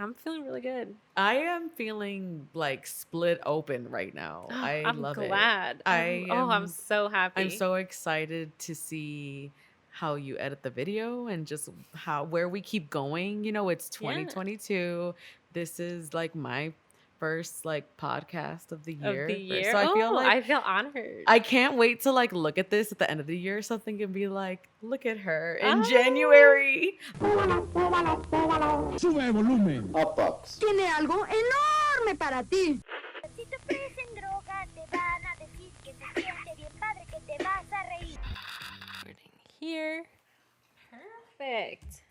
I'm feeling really good. I am feeling like split open right now. I I'm love it. glad. I'm so happy. I'm so excited to see how you edit the video and just where we keep going. You know, it's 2022. This is like my first like podcast of the Of the year. year. So I feel like I feel honored. I can't wait to like look at this at the end of the year or something and be like, look at her in January. Sube volumen. Upbox. Tiene algo enorme para ti. Si te ofrecen droga, te van a decir que se siente bien padre, que te vas a reír. Here. Perfect.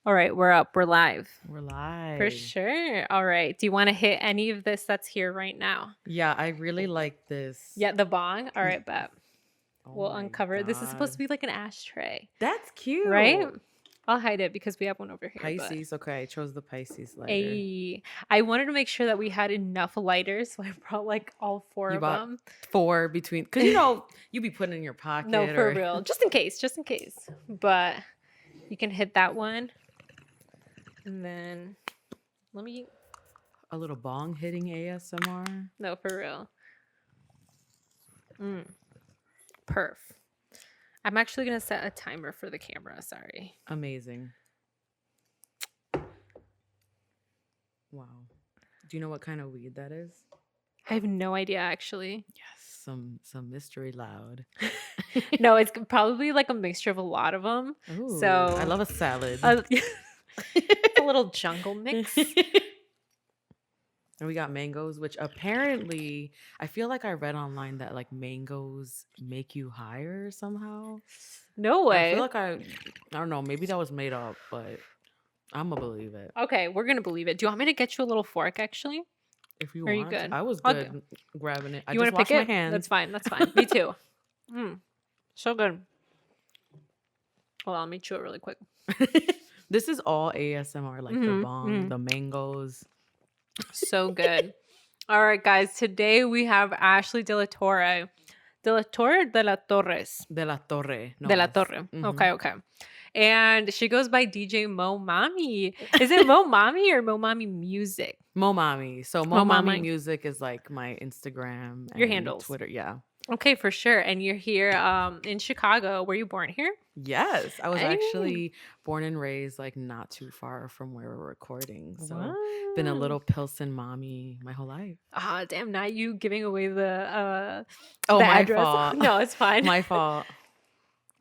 All right, we're up. We're live. We're live. For sure. All right. Do you want to hit any of this that's here right now? Yeah, I really like this. Yeah, the bong. All right, bet. We'll my uncover. This is supposed to God. be like an ashtray, That's cute. right? I'll hide it because we have one over here. but- Pisces. Okay, I chose the Pisces lighter. Ayy. I wanted to make sure that we had enough lighters, so I brought like all four You of bought them. 4 between, because you know you be putting in your pocket. No, for or, real. Just in case. But you can hit that one. And then let me. a little bong hitting ASMR. No, for real. Perf. I'm actually going to set a timer for the camera. Sorry. Amazing. Wow. Do you know what kind of weed that is? I have no idea, actually. Yes, some mystery loud. No, it's probably like a mixture of a lot of them. Ooh, So I love a salad. It's a little jungle mix. And we got mangoes, which apparently I feel like I read online that like mangoes make you higher somehow. No I way. feel like I don't know, maybe that was made up, but I'm gonna believe it. Okay, we're going to believe it. Do you want me to get you a little fork, actually? If you Are want, you good? I was I'll good grabbing it. I You just want to pick washed my it? hands. That's fine. That's fine. Me too. So good. Hold on, let me chew it really quick. This is all ASMR, like the bomb, the mangoes. So good. All right, guys. Today we have Ashley De La Torre. De La Torre or De La Torres? De la Torre. No De La más. Torre. Mhm. Okay. And she goes by DJ MoMami. Is it MoMami or MoMami Music? MoMami. So MoMami. MoMami Music is like my Instagram Your and handles. Twitter. Yeah. Okay, for sure. And you're here in Chicago. Were you born here? Yes. I was Hey. actually born and raised like not too far from where we're recording. So been a Wow. little Pilsen mommy my whole life. Ah, damn, not you giving away the Oh, the my address. fault. No, it's fine. My fault.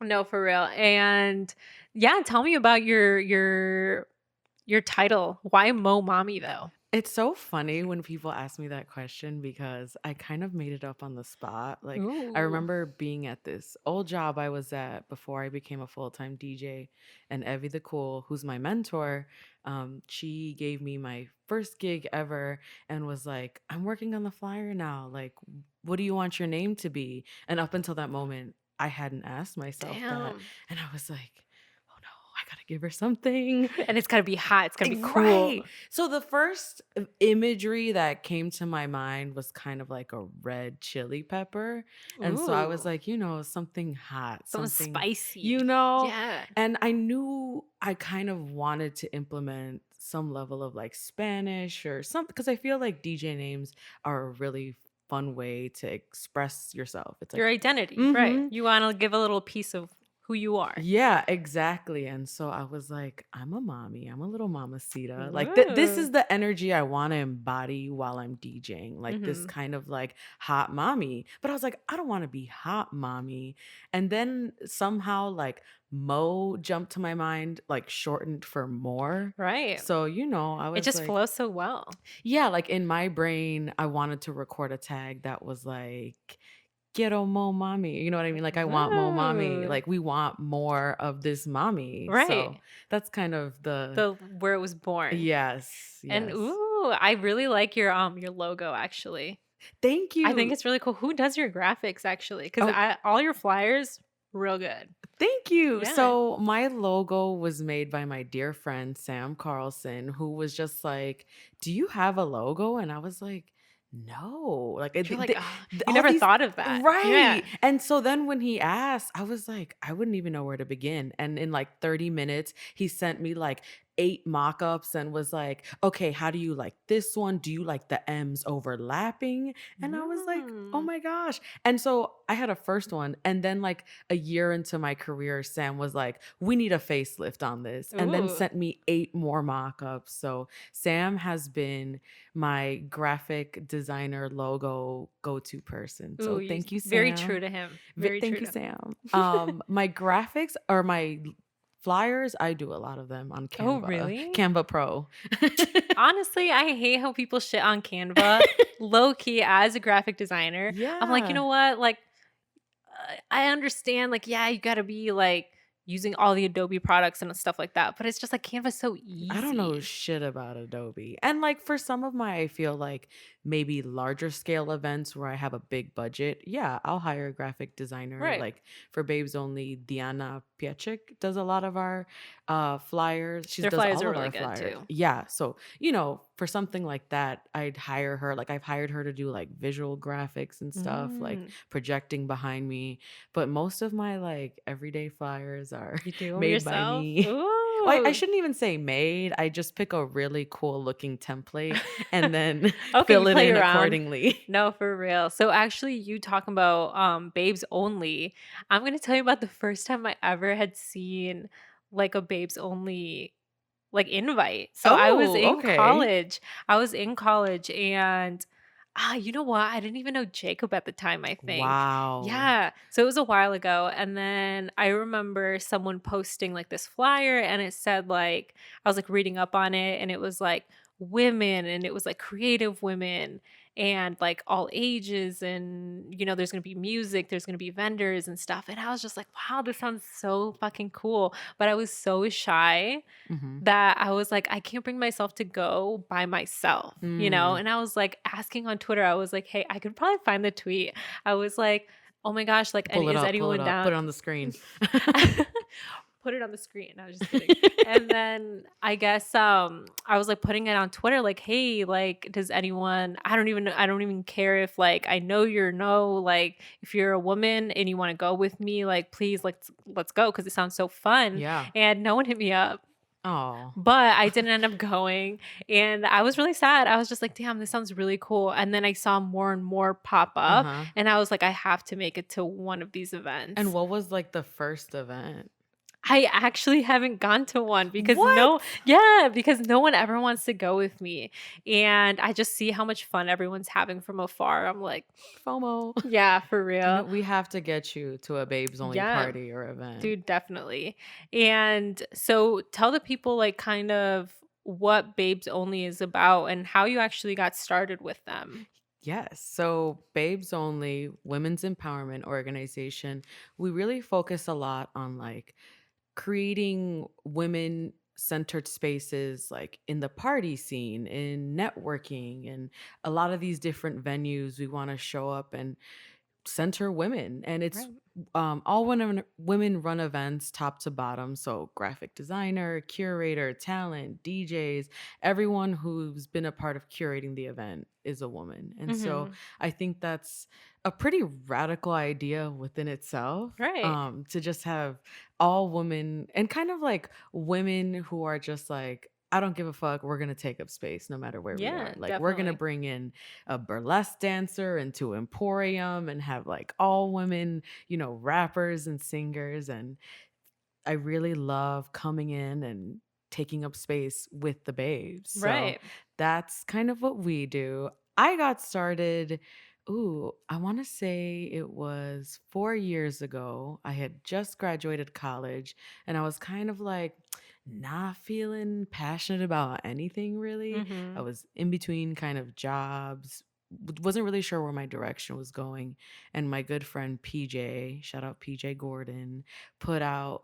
No, for real. And yeah, tell me about your title. Why MoMami though? It's so funny when people ask me that question because I kind of made it up on the spot. Like, I Ooh. remember being at this old job I was at before I became a full-time DJ, and Evie the Cool, who's my mentor, she gave me my first gig ever and was like, I'm working on the flyer now. Like, what do you want your name to be? And up until that moment, I hadn't asked myself that. Damn. And I was like, oh no, I gotta give her something. And it's gotta be hot. It's gotta be cool. Right. So the first imagery that came to my mind was kind of like a red chili pepper. And so I was Ooh. like, something hot, Something something, spicy. Yeah. Yeah. And I knew I kind of wanted to implement some level of like Spanish or something, because I feel like DJ names are a really fun way to express yourself. It's like, Your identity, right? Mhm. You want to give a little piece of who you are. Yeah, exactly. And so I was like, I'm a mommy. I'm a little mamacita. Like this Woo. is the energy I want to embody while I'm DJing. Like this Mhm. kind of like hot mommy. But I was like, I don't want to be hot mommy. And then somehow like Mo jumped to my mind, like shortened for more. Right. So, I was It just like, flows so well. yeah, like in my brain, I wanted to record a tag that was like, Quiero Mo Mommy. You know what I mean? Like, I want Mo Mommy. Ooh. Like, we want more of this mommy. So Right. that's kind of The where it was born. yes. And Yes. ooh, I really like your logo actually. Thank you. I think it's really cool. Who does your graphics actually? Because Oh. all your flyers, real good. Thank you. Yeah. So my logo was made by my dear friend Sam Carlson, who was just like, "Do you have a logo?" And I was like, "No." Like, You're like, you all never these- thought of that. Right. Yeah. And so then when he asked, I was like, I wouldn't even know where to begin. And in like 30 minutes, he sent me like 8 mock-ups and was like, okay, how do you like this one? Do you like the M's overlapping? And I was like, oh Mm. my gosh. And so I had a first one. And then like a year into my career, Sam was like, we need a facelift on this. And then Ooh. sent me 8 more mock-ups. So Sam has been my graphic designer logo go-to person. Ooh, So you thank you, very true Sam. to him. Very Thank true you, to him. Sam. My graphics or my flyers, I do a lot of them on Oh, Canva, really? Canva Pro. Honestly, I hate how people shit on Canva. Low key, as a graphic designer, I'm like, you Yeah. know what? Like, I understand, like, yeah, you gotta be like using all the Adobe products and stuff like that, but it's just like Canva's so I don't know easy. shit about Adobe. And like for some of my, I feel like maybe larger scale events where I have a big budget, yeah, I'll hire a graphic designer. Right. Like for Babes Only, Diana Piechik does a lot of our flyers. She Their does flyers all are of really our good flyers. too. Yeah. So, for something like that, I'd hire her. Like I've hired her to do like visual graphics and stuff, like Mm, projecting behind me. But most of my like everyday flyers are you do them made by yourself? me. Well, I Ooh. shouldn't even say made. I just pick a really cool looking template and then Okay, you fill it play in around. accordingly. No, for real. So actually, you talking about babes only. I'm gonna tell you about the first time I ever had seen like a babes only like invite. So I was Oh, in okay. college. I was in college and you know what? I didn't even know Jacob at the time, I think. Wow. Yeah. So it was a while ago. And then I remember someone posting like this flyer and it said like I was like reading up on it and it was like women and it was like creative women and like all ages and there's going to be music, there's going to be vendors and stuff. And I was just like, wow, this sounds so fucking cool. But I was so shy Mm-hmm. that I was like, I can't bring myself to go by myself, Mm. And I was like asking on Twitter, I was like, hey, I could probably find the tweet. I was like, oh my gosh, like, Pull it is up, pull it anyone up, put down? it on the screen. Put it on the screen. I was just kidding. And then I guess I was like putting it on Twitter, like, hey, like, does anyone I don't even care if like I know you're no, like if you're a woman and you want to go with me, like please let's go because it sounds so fun. Yeah. And no one hit me up. Oh. But I didn't end up going, and I was really sad. I was just like, "Damn, this sounds really cool." And then I saw more and more pop up, Uh-huh. and I was like, "I have to make it to one of these And events." what was like the first event? I actually haven't gone to one because What? because no one ever wants to go with me, and I just see how much fun everyone's having from afar. I'm like, FOMO. "Yeah, for real." We have to get you to a Babes Only Yeah. party or event. Dude, definitely. And so tell the people like kind of what Babes Only is about and how you actually got started with them. Yes. So, Babes Only, women's empowerment organization, we really focus a lot on like creating women centered spaces like in the party scene, in networking, and a lot of these different venues. We want to show up and center women, and it's Right. all women run events top to bottom. So graphic designer, curator, talent, DJs, everyone who's been a part of curating the event is a woman. And so Mm-hmm. I think that's a pretty radical idea within itself, Right. to just have all women and kind of like women who are just like, I don't give a fuck. We're going to take up space no matter where we Yeah, are. Like, we're going to definitely. bring in a burlesque dancer into Emporium and have like all women, rappers and singers. And I really love coming in and taking up space with the babes. So Right. that's kind of what we do. I got started, I want to say it was 4 years ago. I had just graduated college and I was kind of like not feeling passionate about anything really. I Mm-hmm. was in between kind of jobs, wasn't really sure where my direction was going. And my good friend PJ, shout out PJ Gordon,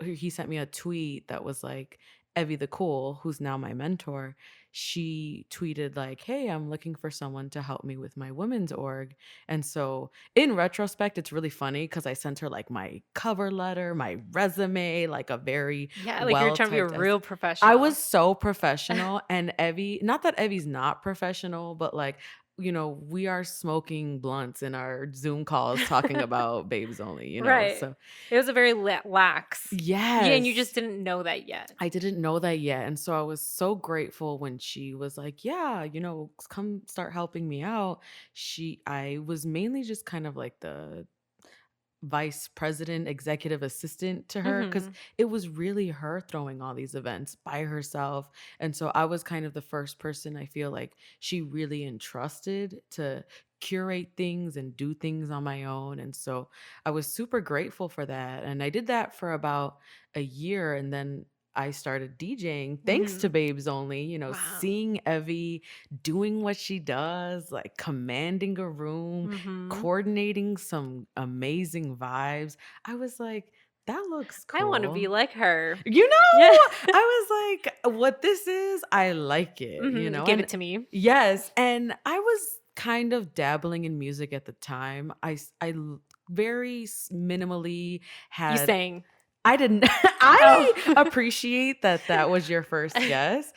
he sent me a tweet that was like, Evie the Cool, who's now my mentor, she tweeted like, hey, I'm looking for someone to help me with my women's org. And so in retrospect, it's really funny because I sent her like my cover letter, my resume, like a very Yeah, like you're well trying to be a typed real I was professional. so professional. And Evie, not that Evie's not professional, but like we are smoking blunts in our Zoom calls talking about babes only, Right. so It was a very lax. Yeah, and you just yes. didn't know that yet. I didn't know that yet. And so I was so grateful when she was like, yeah, come start helping me out. I was mainly just kind of like the vice president, executive assistant to her because Mhm. it was really her throwing all these events by herself. And so I was kind of the first person I feel like she really entrusted to curate things and do things on my own. And so I was super grateful for that. And I did that for about a year. And then I started DJing thanks to Mhm. Babes Only, Wow. seeing Evie doing what she does, like commanding a room, Mhm. coordinating some amazing vibes. I was like, that looks I wanna be cool. like her. You Yeah. know, I was like, what this is, I like it, Mhm. Give and it to me. yes, and I was kind of dabbling in music at the time. Very minimally You had sang. I didn't Oh. I appreciate that that was your first guess.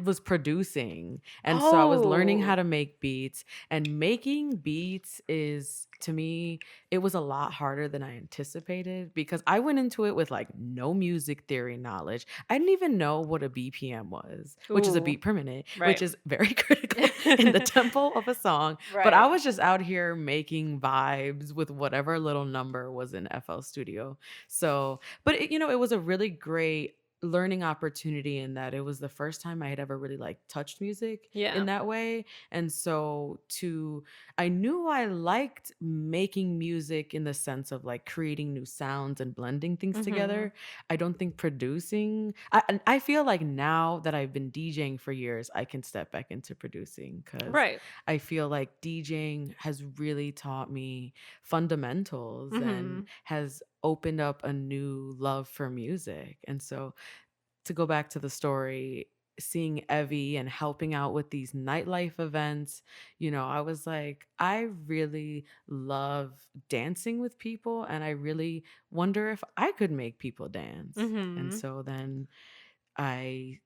Was producing, and so I was learning how Oh. to make beats, and making beats is to me, it was a lot harder than I anticipated because I went into it with like no music theory knowledge. I didn't even know what a BPM was, which is a Ooh. beat per minute, which Right. is very critical in the tempo of a song. But I Right. was just out here making vibes with whatever little number was in FL Studio. So but it was a really great learning opportunity in that it was the first time I had ever really like touched music in Yeah. that way. And so I knew I liked making music in the sense of like creating new sounds and blending things Mhm. together. I don't think I feel like now that I've been DJing for years, I can step back into producing because Right. I feel like DJing has really taught me fundamentals and Mhm. has opened up a new love for music. And so to go back to the story, seeing Evie and helping out with these nightlife events, I was like, I really love dancing with people and I really wonder if I could make people dance. And Mhm. so then I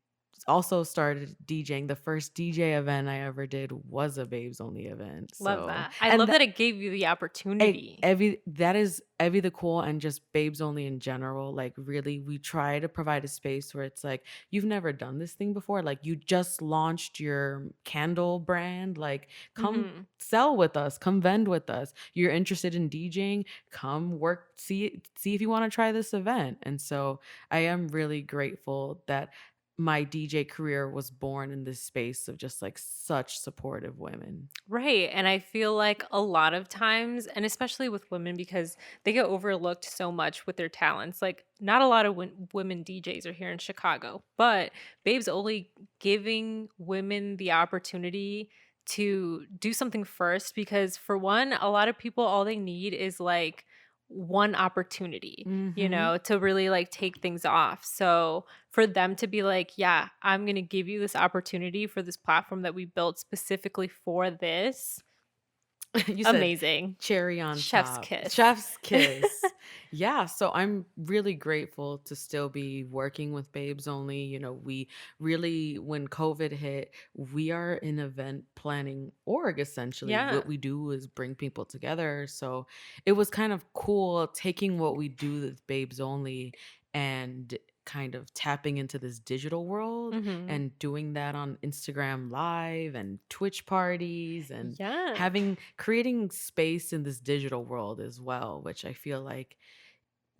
also started DJing. The first DJ event I ever did was a babes only event. Love So, that. I and love that it gave you the opportunity. Evie, that is Evie the Cool and just babes only in general. Like, really, we try to provide a space where it's like, you've never done this thing before. Like, you just launched your candle brand. Like, come Mhm. sell with us, come vend with us. You're interested in DJing, come work, see if you want to try this event. And so I am really grateful that my DJ career was born in this space of just like such supportive women. Right. And I feel like a lot of times, and especially with women, because they get overlooked so much with their talents. Like, not a lot of women DJs are here in Chicago, but Babe's only giving women the opportunity to do something first because, for one, a lot of people, all they need is like one opportunity, Mm-hmm. to really like take things off. So, for them to be like, yeah, I'm going to give you this opportunity for this platform that we built specifically for this. You said Amazing. cherry on Chef's top. kiss. Chef's kiss. Yeah, so I'm really grateful to still be working with Babes Only. We really, when COVID hit, we are an event planning org essentially. Yeah. What we do is bring people together. So it was kind of cool taking what we do with Babes Only and kind of tapping into this digital world Mhm. and doing that on Instagram Live and Twitch parties and Yeah. creating space in this digital world as well, which I feel like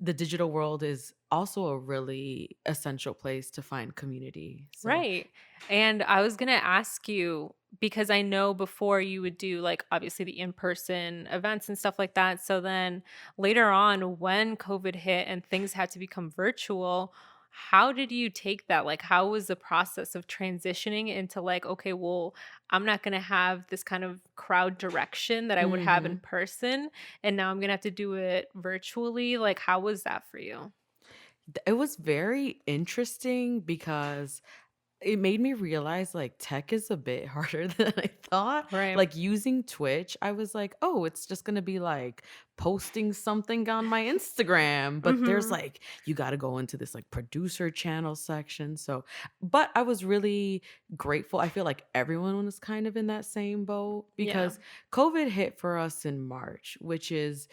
the digital world is also a really essential place to find community. So, Right. And I was going to ask you because I know before you would do like obviously the in-person events and stuff like that. So then later on when COVID hit and things had to become virtual, how did you take that? Like how was the process of transitioning into like okay, well, I'm not going to have this kind of crowd direction that I would have in mhm. person and now I'm going to have to do it virtually. Like how was that for you? It was very interesting because it made me realize like tech is a bit harder than I thought. Right. Like using Twitch, I was like, oh, it's just gonna be like posting something on my Instagram. But there's Mhm. like, you got to go into this like producer channel section. So, but I was really grateful. I feel like everyone was kind of in that same boat Yeah. because COVID hit for us in March, which is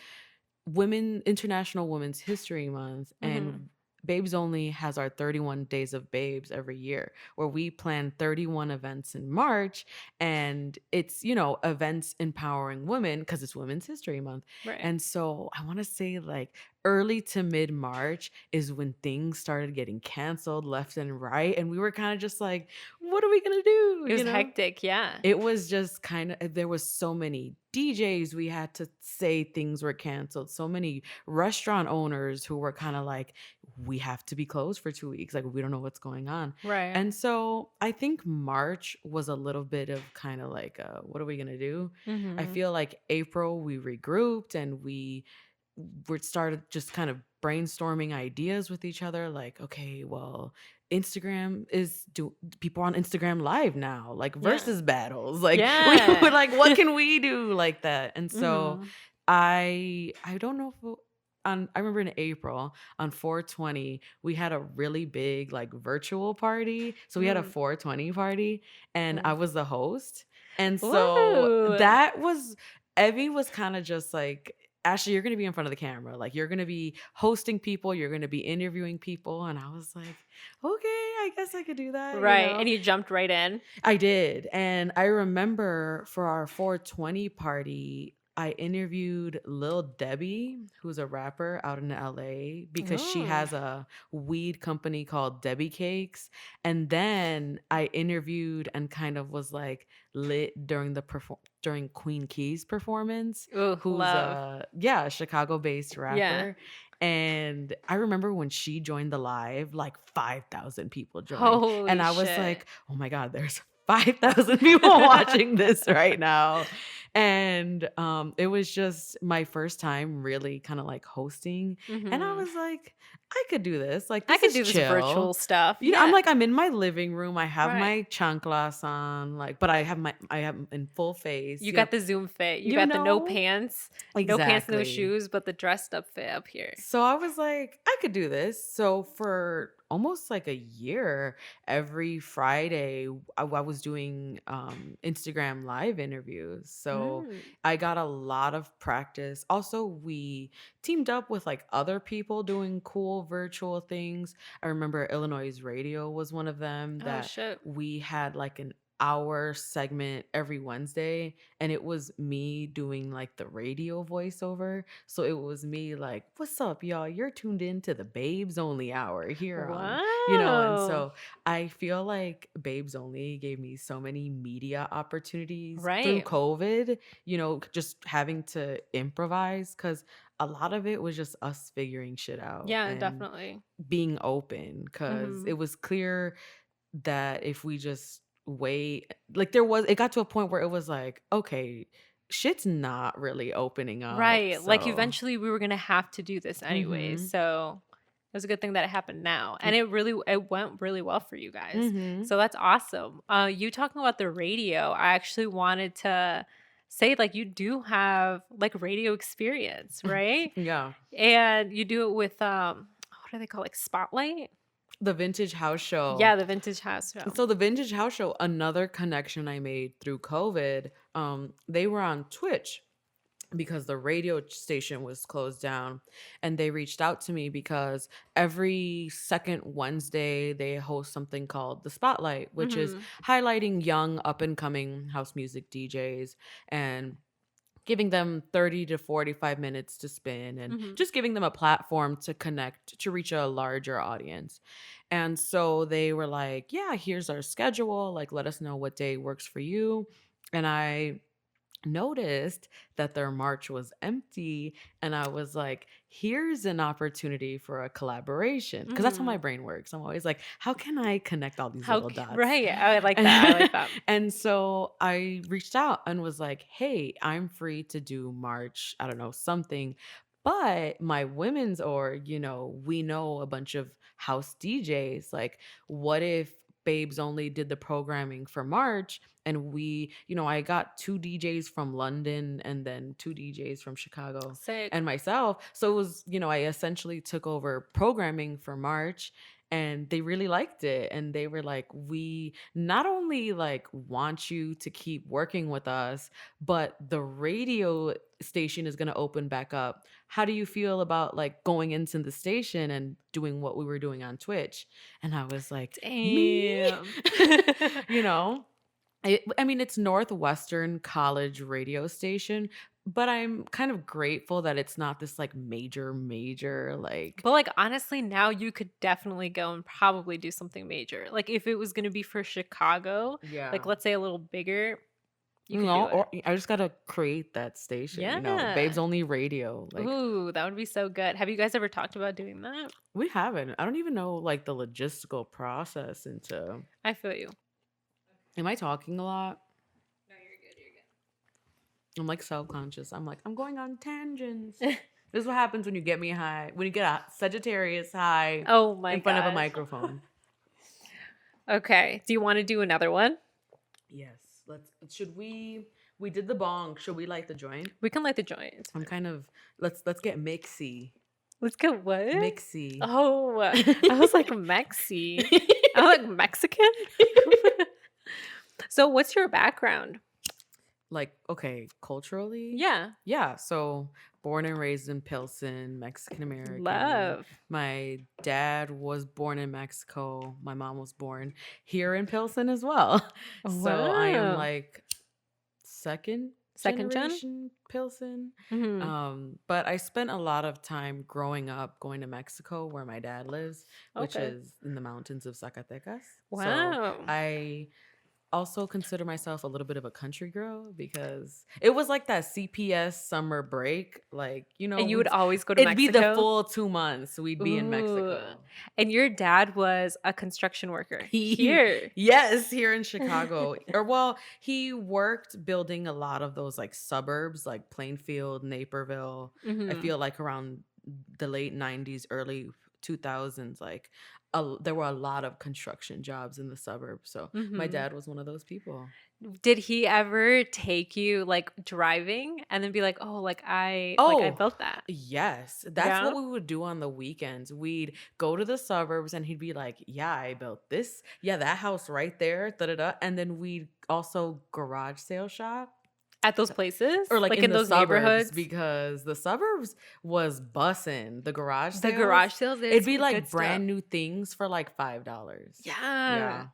International Women's History Month, Mhm. and Babes Only has our 31 Days of Babes every year, where we plan 31 events in March, and it's, events empowering women because it's Women's History Month. Right. And so I want to say like early to mid March is when things started getting canceled left and right, and we were kind of just like, what are we gonna do? It was hectic, yeah. It was just kind of, there was so many DJs we had to say things were canceled. So many restaurant owners who were kind of like, we have to be closed for 2 weeks. Like, we don't know what's going on. Right. And so I think March was a little bit of kind of like, what are we going to do? I Mhm. feel like April we regrouped and we started just kind of brainstorming ideas with each other like, okay, well, Instagram is do people on Instagram live now, like Yeah. versus battles, like we were Yeah. like, what can we do like that? And so Mhm. I don't know if I remember in April on 420 we had a really big like virtual party, so we had a Mm. 420 party and I Mm. was the host. And so Ooh. that was, Evie was kind of just like, Ashley, you're going to be in front of the camera. Like, you're going to be hosting people, you're going to be interviewing people. And I was like, okay, I guess I could do that. Right, and you jumped right in? I did. And I remember for our 420 party, I interviewed Lil Debbie, who's a rapper out in LA, because she Oh. has a weed company called Debbie Cakes. And then I interviewed and kind of was like lit during Queen Key's performance, Ooh, who's love. a Chicago-based Yeah. rapper. And I remember when she joined the live, like 5,000 people joined. And Holy I was shit. like, oh my God, there's 5,000 people watching this right now. And it was just my first time really kind of like hosting. And I Mhm. was like, I could do this. Like, I this could is do this virtual chill. stuff, I'm yeah. like, I'm in my living room. I have Right. my chanclas on, like, but I have in full face, You got the Zoom fit, you you got the no know, pants, no exactly. shoes, but the dressed up fit up here. So I was like, I could do this. So for almost like a year, every Friday, I was doing Instagram live interviews. So Mm. I got a lot of practice. Also, we teamed up with like other people doing cool virtual things. I remember Illinois Radio was one of them Oh, that shit. we had like an hour segment every Wednesday, and it was me doing like the radio voiceover. So it was me like, what's up, y'all? You're tuned in to the Babes Only hour here on, and Wow. so I feel like Babes Only gave me so many media opportunities through Right. COVID, just having to improvise because a lot of it was just us figuring shit out Yeah, and definitely. being open because it Mhm. was clear that if we just wait, like it got to a point where it was like, okay, shit's not really opening up. Right, like, So, eventually we were gonna have to do this anyways, mhm. so it was a good thing that it happened now, and it went really well for you guys, Mhm. so that's awesome. You talking about the radio, I actually wanted to say, like, you do have, like, radio experience, right? Yeah. And you do it with, what do they call, like, Spotlight? The Vintage House Show. Yeah, the Vintage House Show. So the Vintage House Show, another connection I made through COVID, they were on Twitch because the radio station was closed down, and they reached out to me because every second Wednesday they host something called the Spotlight, which is Mhm. highlighting young up and coming house music DJs and giving them 30 to 45 minutes to spin and Mhm. just giving them a platform to connect to reach a larger audience. And so they were like, yeah, here's our schedule, like let us know what day works for you. And I noticed that their March was empty, and I was like, here's an opportunity for a collaboration, because that's how my Mhm. brain works. I'm always like, how can I connect all these little dots? Right, I like that, I like that. And so I reached out and was like, hey, I'm free to do March, I don't know, something. But my women's org, we know a bunch of house DJs. Like, what if Babes Only did the programming for March, and I got 2 DJs from London and then 2 DJs from Chicago Sick. and myself. So it was, I essentially took over programming for March, and they really liked it. And they were like, we not only like want you to keep working with us, but the radio station is going to open back up. How do you feel about like going into the station and doing what we were doing on Twitch? And I was like, me? Damn. It's Northwestern College radio station, but I'm kind of grateful that it's not this like major like. But like honestly, now you could definitely go and probably do something major. Like if it was going to be for Chicago, Yeah. like let's say a little bigger, you could do Or it. I just gotta create that station. Yeah. Babes Only Radio. Like Ooh, that would be so good. Have you guys ever talked about doing that? we haven't. I don't even know like the logistical process into. I feel you. Am I talking a lot? No, you're good. You're good. I'm like self-conscious. I'm like, I'm going on tangents. This is what happens when you get me high. When you get a Sagittarius high Oh my in front of a gosh. microphone. Okay. Do you want to do another one? Yes. We did the bong. Should we light the joint? We can light the joint. I'm kind of let's get mixy. Let's go what? Mixy. Oh, I was like Mexi. I was like Mexican. So what's your background? Like, okay, culturally? Yeah. Yeah. So born and raised in Pilsen, Mexican American. Love. My dad was born in Mexico. My mom was born here in Pilsen as well. So I am Wow. like second Second gen? generation Pilsen. Mhm. But I spent a lot of time growing up going to Mexico where my dad lives, which Okay. is in the mountains of Zacatecas. So Wow. I also consider myself a little bit of a country girl because it was like that CPS summer break. Like, And you would always go to it'd be the Mexico? full 2 months we'd be in Ooh. Mexico. And your dad was a construction worker He- here. Yes, here in Chicago. He worked building a lot of those like suburbs like Plainfield, Naperville. I Mhm. feel like around the late 90s, early 2000s, like there were a lot of construction jobs in the suburbs. So my Mhm. dad was one of those people. Did he ever take you like driving and then be like, "Oh, like I Oh, built that." yes. That's Yeah? what we would do on the weekends. We'd go to the suburbs and he'd be like, yeah, I built this. Yeah, that house right there. Da-da-da. And then we'd also garage sale shop. At those places? Or like in the those suburbs, neighborhoods? because the suburbs was bussin'. The garage The sales, garage sales, it'd be good like stuff. brand new things for like $5. Yeah.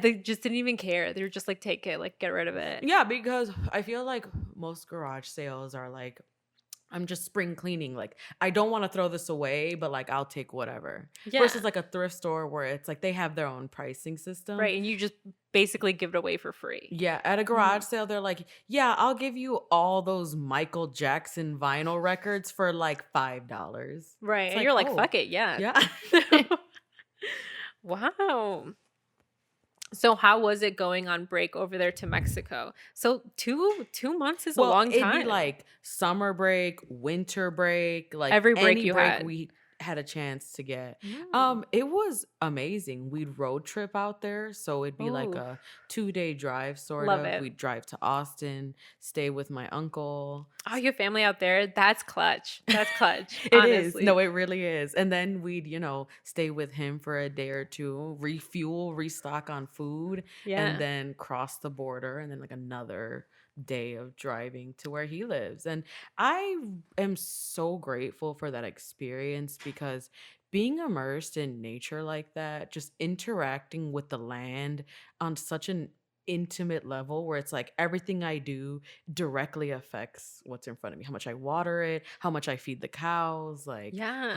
They just didn't even care. They were just like, take it, like get rid of it. Yeah, because I feel like most garage sales are like, I'm just spring cleaning. Like, I don't want to throw this away, but like, I'll take whatever. Yeah. Versus like a thrift store where it's like they have their own pricing system. Right. And you just basically give it away for free. Yeah. At a garage sale, they're like, yeah, I'll give you all those Michael Jackson vinyl records for like $5. Right. It's And like, you're like, oh, fuck it. Yeah. Yeah. Wow. So how was it going on break over there to Mexico? So two months is a long time. It'd be like summer break, winter break, like Every break any you break had. we had a chance to get. Mm. It was amazing. We'd road trip out there, so it'd be like Ooh. a 2-day drive sort Love of. it. We'd drive to Austin, stay with my uncle. Oh, your family out there? That's clutch. That's clutch. It is. honestly. No, it really is. And then we'd, stay with him for a day or two, refuel, restock on food, Yeah. and then cross the border, and then like another day of driving to where he lives. And I am so grateful for that experience because being immersed in nature like that, just interacting with the land on such an intimate level where it's like everything I do directly affects what's in front of me, how much I water it, how much I feed the cows, like Yeah.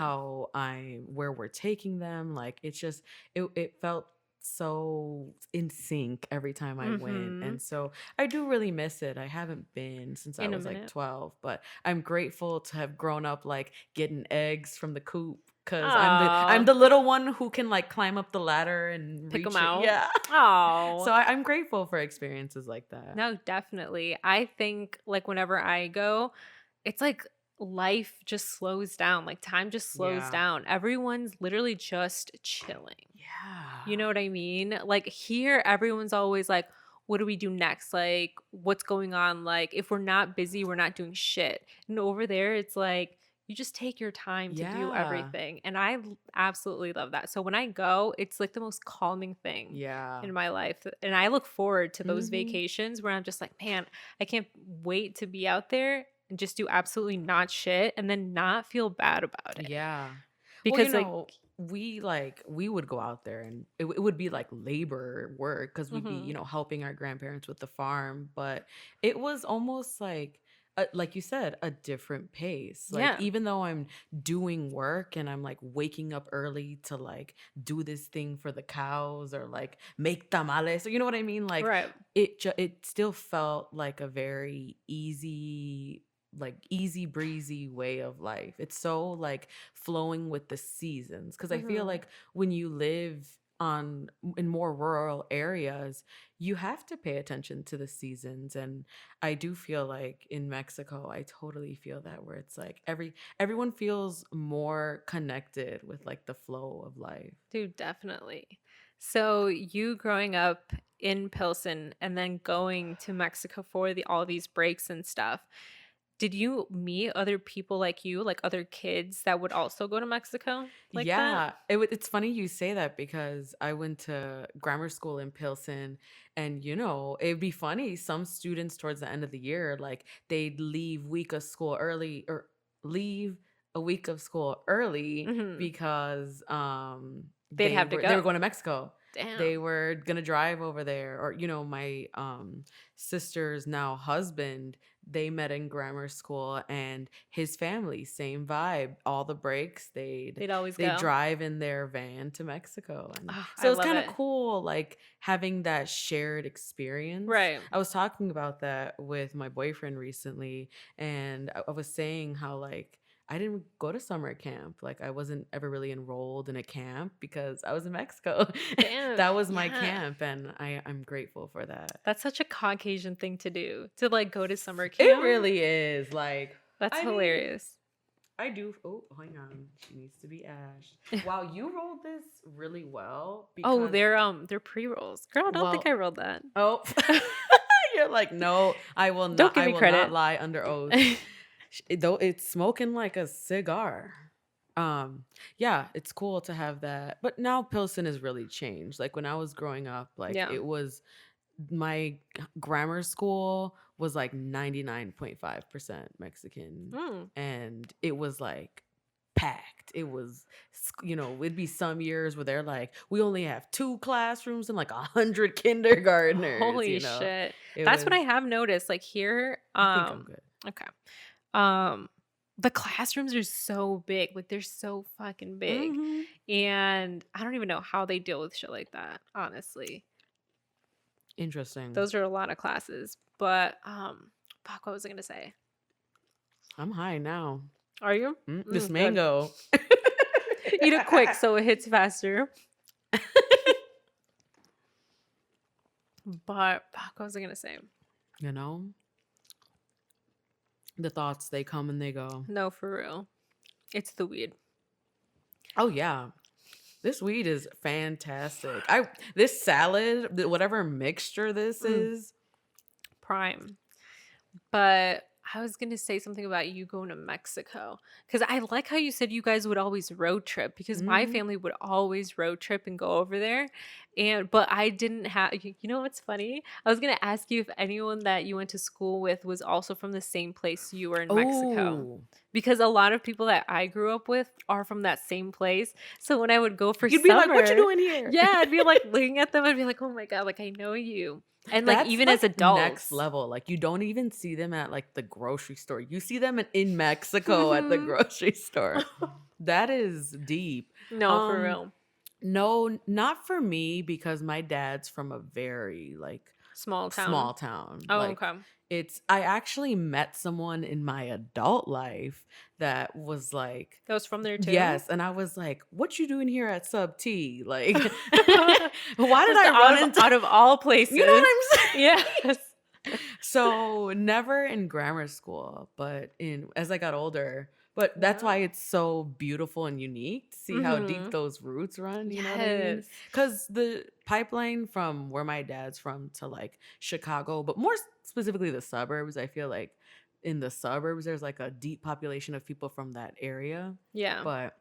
where we're taking them. Like it's just it felt so in sync every time I went. Mhm. And so I do really miss it. I haven't been since I In a was like minute. 12, but I'm grateful to have grown up like getting eggs from the coop because Aw. I'm the little one who can like climb up the ladder and Pick 'em reach it. out? Yeah. Oh. So I'm grateful for experiences like that. No, definitely. I think like whenever I go, it's like life just slows down. Like time just slows Yeah. down. Everyone's literally just chilling. Yeah. You know what I mean? Like here, everyone's always like, what do we do next? Like, what's going on? Like, if we're not busy, we're not doing shit. And over there, it's like, you just take your time to do Yeah. everything. And I absolutely love that. So when I go, it's like the most calming thing Yeah. in my life. And I look forward to those Mhm. vacations where I'm just like, man, I can't wait to be out there and just do absolutely not shit and then not feel bad about it. Yeah. Well, Because like, we would go out there and it would be like labor work because we'd be, mhm. helping our grandparents with the farm. But it was almost like you said, a different pace. Like Yeah. even though I'm doing work and I'm like waking up early to like do this thing for the cows or like make tamales, or you know what I mean? Like Right. it still felt like a very easy breezy way of life. It's so like flowing with the seasons because I feel Mhm. like when you live in more rural areas, you have to pay attention to the seasons. And I do feel like in Mexico, I totally feel that, where it's like everyone feels more connected with like the flow of life. Dude, definitely. So you growing up in Pilsen and then going to Mexico for all these breaks and stuff, did you meet other people like you, like other kids that would also go to Mexico like that? Yeah, it's funny you say that because I went to grammar school in Pilsen, and it'd be funny. Some students towards the end of the year, like they'd leave week of school early or leave a week of school early Hmm. because They'd they have to were go. going to Mexico. They Damn. were gonna drive over there, or my sister's now husband. They met in grammar school, and his family, same vibe. All the breaks, They'd always they go. drive in their van to Mexico. And Oh, I so it's love kind of it. cool, like having that shared experience. Right. I was talking about that with my boyfriend recently, and I was saying how like I didn't go to summer camp. Like I wasn't ever really enrolled in a camp because I was in Mexico. Damn. That was my Yeah. camp, and I'm grateful for that. That's such a Caucasian thing to do, to like go to summer It camp. really is. Like, That's I mean, hilarious. I do. Oh, hang on. She needs to be ashed. Wow, you rolled this really well Oh, because, they're pre-rolls. Girl, I don't think I well, rolled that. oh, you're like, no, I will Don't not. give I me will not credit. lie under oath. Though it's smoking like a cigar. Yeah, it's cool to have that. But now Pilsen has really changed. Like when I was growing up, like Yeah. it was my grammar school was like 99.5% Mexican, Mm. and it was like packed. It was, it'd be some years where they're like, we only have 2 classrooms and like 100 kindergartners. Holy shit. It That's what was. I have noticed. Like here, I think I'm good. okay. Um, the classrooms are so big. Like they're so fucking big. Hmm. And I don't even know how they deal with shit like that, honestly. Interesting. Those are a lot of classes. But fuck, what was I gonna say? I'm high now. Are you? This Good. mango. Eat it quick so it hits faster. But fuck, what was I gonna say? You know, the thoughts, they come and they go. No, for real. It's the weed. Oh yeah. This weed is fantastic. This salad, whatever mixture this is. Prime. But I was going to say something about you going to Mexico, because I like how you said you guys would always road trip, because my Mhm. family would always road trip and go over there. But I didn't have, you know what's funny? I was going to ask you if anyone that you went to school with was also from the same place you were in Mexico. Oh, Because a lot of people that I grew up with are from that same place. So when I would go for you'd be like, "What you summer, doing here?" yeah, I'd be like looking at them. I'd be like, oh my God, like I know you. And like That's even like as adults. next level. Like you don't even see them at like the grocery store. You see them in Mexico at the Mhm. grocery store. That is deep. No, for real. No, not for me because my dad's from a very like Small town. small town. Oh, Like okay. I actually met someone in my adult life that was like, That was from there too? yes, and I was like, "What you doing here at Sub T? Like, why did I Just run into out of all places. You know what I'm saying?" Yes. So never in grammar school, but in as I got older. But that's why Wow. it's so beautiful and unique to see how deep Mhm. those roots run. You know what I mean? Yes. Because the pipeline from where my dad's from to like Chicago, but more specifically the suburbs, I feel like in the suburbs there's like a deep population of people from that area. Yeah. But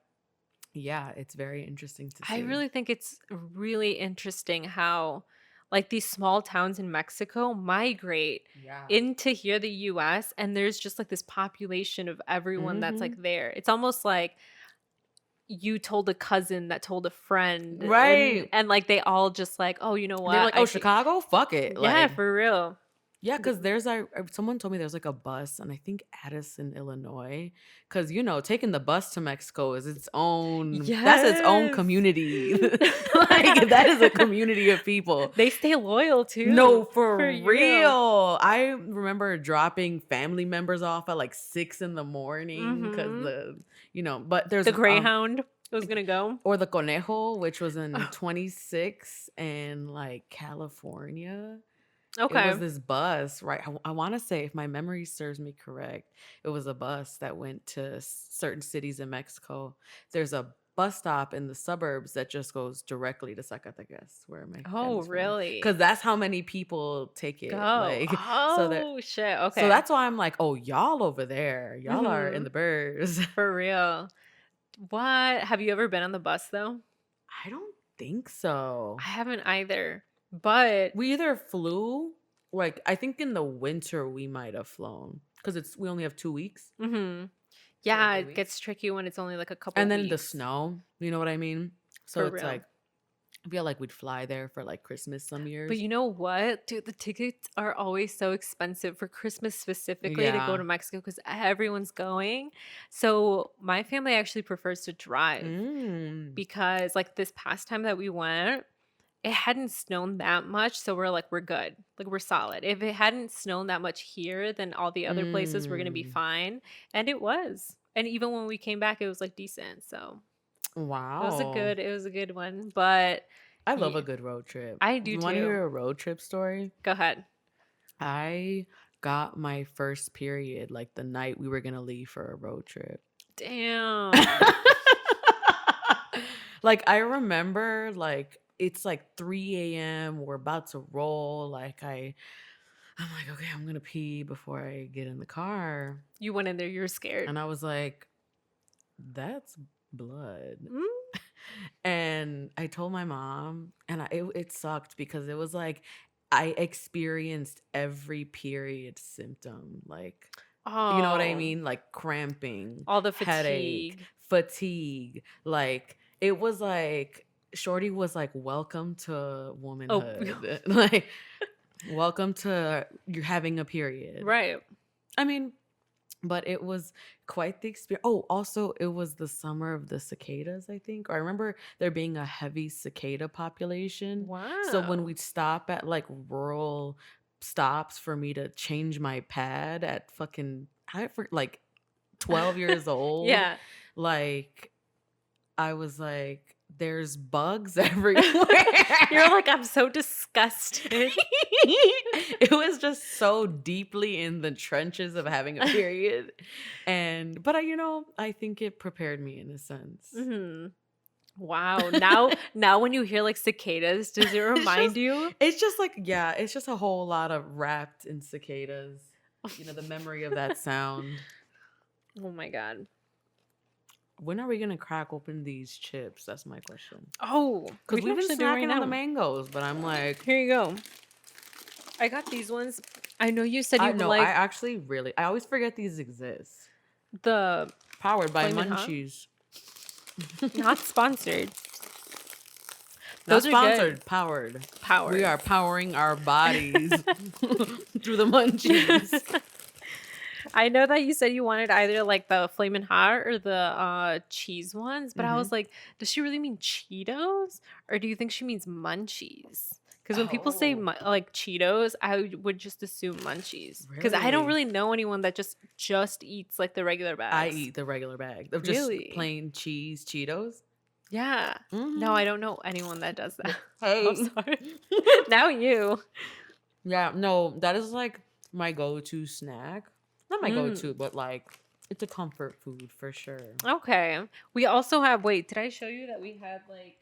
yeah, it's very interesting to I see. really think it's really interesting how like these small towns in Mexico migrate Yeah. into here the US and there's just like this population of everyone that's Mm-hmm. like there. It's almost like you told a cousin that told a friend Right. and like they all just like, "Oh, you know They're what? like, oh, Chicago? Fuck it. Yeah, Like, for real." yeah, Th- because there's someone told me there's like a bus, and I think Addison, Illinois, because taking the bus to Mexico is that's its own Yes. community. Like that is a community of people. They stay loyal No, too. for For real. real. I remember dropping family members off at like 6 in the morning because Mhm. but there's The Greyhound was going to go. or the Conejo, which was in 26 in like California. It Okay. was this bus, right? I want to say, if my memory serves me correct, it was a bus that went to certain cities in Mexico. There's a bus stop in the suburbs that just goes directly to Zacatecas, where my Oh, family's from. really? Because that's how many people take it. Go. Like, Oh, shit. so Okay. that's why I'm like, oh, y'all over there, y'all are in Mhm. the burbs. For real. What? Have you ever been on the bus though? I don't think so. I haven't either. But We either flew, like I think in the winter we might have flown because we only have 2 weeks. mhm. 2 or Yeah, 3 it weeks. gets tricky when it's only like a couple And then the weeks. snow, you know what I mean? So For it's real. like I feel like we'd fly there for like Christmas some But years. you know what? Dude, the tickets are always so expensive for Christmas specifically to go Yeah. to Mexico because everyone's going. So my family actually prefers to drive Mm. because like this past time that we went, it hadn't snowed that much. So we're like, we're good. Like we're solid. If it hadn't snowed that much here, then all the other places were gonna be Mm. fine. And it was. And even when we came back, it was like decent. So Wow. it was a good one. But I love yeah, a good road trip. I Do do you want to too. hear a road trip story? Go ahead. I got my first period like the night we were going to leave for a road trip. Damn. Like I remember like it's like 3 a.m. We're about to roll. I'm like, okay, I'm gonna pee before I get in the car. You went in there, you were scared. And I was like, that's blood. Mm? And I told my mom, and it sucked because it was like I experienced every period symptom. Like, you know what I Oh, mean? Like cramping, all the headache, fatigue. fatigue. Like, it was like, Shorty was like, welcome to Oh, womanhood. Like, welcome to you're having a period. right. I mean, but it was quite the experience. Oh, also, it was the summer of the cicadas, I think. Or I remember there being a heavy cicada population. So when Wow. we'd stop at like rural stops for me to change my pad at like 12 years old, Yeah. like I was like, there's bugs everywhere. You're like, I'm so disgusted. It was just so deeply in the trenches of having a period. But I think it prepared me in a sense. Hmm. Wow. Now when you hear like cicadas, does it remind you? It's just like, yeah, it's just a whole lot of wrapped in cicadas. The memory of that sound. Oh my God. When are we gonna crack open these chips? That's my question. Oh, Because we we've can been actually do it right snacking on the now. mangoes, but I'm like, Here you go. I got these ones. I know you said you I like actually I always forget these exist. the Powered by Flamin' Hot? Munchies. not sponsored. Not Those are good. sponsored, powered. Power. We are powering our bodies through the munchies. I know that you said you wanted either like the Flamin' Hot or the cheese ones, but I was like, does she really mean Cheetos or do you think she means munchies? Because when people say Oh. like Cheetos, I would just assume munchies. Because I don't Really? really know anyone that just eats like the regular bags. I eat the regular bag of just Really? plain cheese Cheetos. Yeah. No, I don't know anyone that does that. Hey. I'm sorry. Now you. Yeah, no, that is like my go-to snack. Not my go-to, but like it's a comfort food for sure. Okay. We also have, wait, did I show you that we had like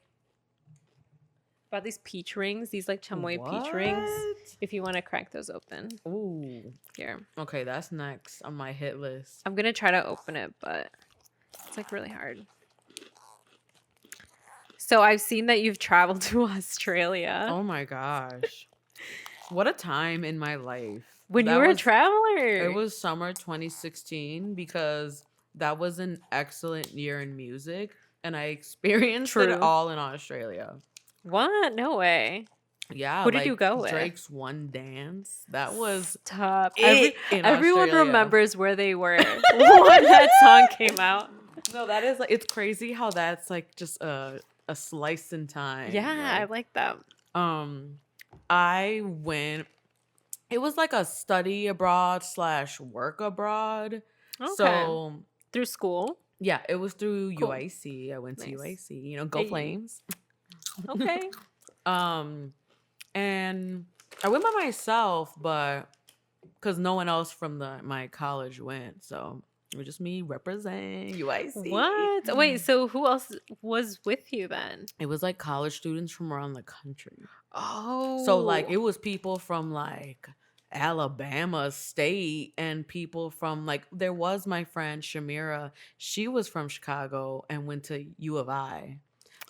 about these peach rings? These like chamois peach rings. What? If you want to crack those open. Ooh. Here. Okay, that's next on my hit list. I'm going to try to open it, but it's like really hard. So I've seen that you've traveled to Australia. Oh my gosh. What a time in my life. When That you were a was- traveler. It was summer 2016 because that was an excellent year in music and I experienced True. it all in Australia. What? No way. Yeah. Who did you go with? Drake's One Dance. That was Stop. it in Everyone Australia. remembers where they were when that song came out. No, that is like, it's crazy how that's like just a slice in time. Yeah, I Like, like that. I went, it was like a study abroad / work abroad. Okay. So Through school. yeah, it was through Cool. UIC. I went to Nice. UIC, you know, go Hey. Flames. Okay. And I went by myself, but because no one else from my college went, so it was just me represent UIC. What? Wait, so who else was with you then? It was like college students from around the country. Oh. So like it was people from like Alabama State and people from like there was my friend Shamira. She was from Chicago and went to U of I.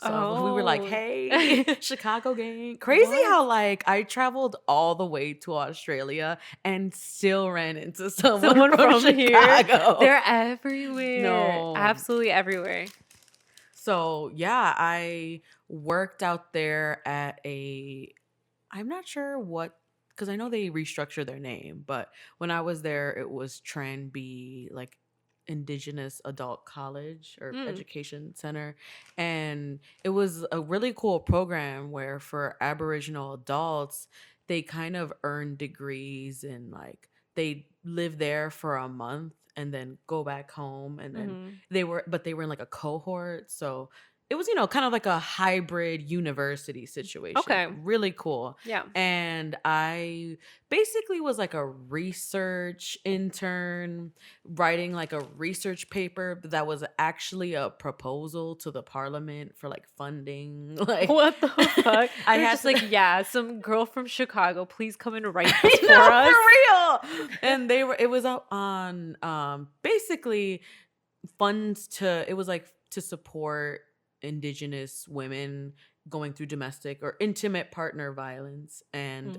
So we were like, Oh. hey, Chicago gang. Crazy What? how like I traveled all the way to Australia and still ran into someone from Chicago. They're everywhere. No. Absolutely everywhere. So yeah, I worked out there at I'm not sure what, because I know they restructured their name, but when I was there, it was Tranby, like Indigenous Adult College or Education Center. And it was a really cool program where for Aboriginal adults, they kind of earn degrees and like they live there for a month and then go back home. And then they were in like a cohort. So it was, you know, kind of like a hybrid university situation. Okay. Really cool. Yeah. And I basically was like a research intern writing like a research paper that was actually a proposal to the parliament for like funding. Like What the fuck? I You're had just to- like, yeah, some girl from Chicago, please come and write I this for know, us. for real. And it was out on basically funds it was like to support Indigenous women going through domestic or intimate partner violence, and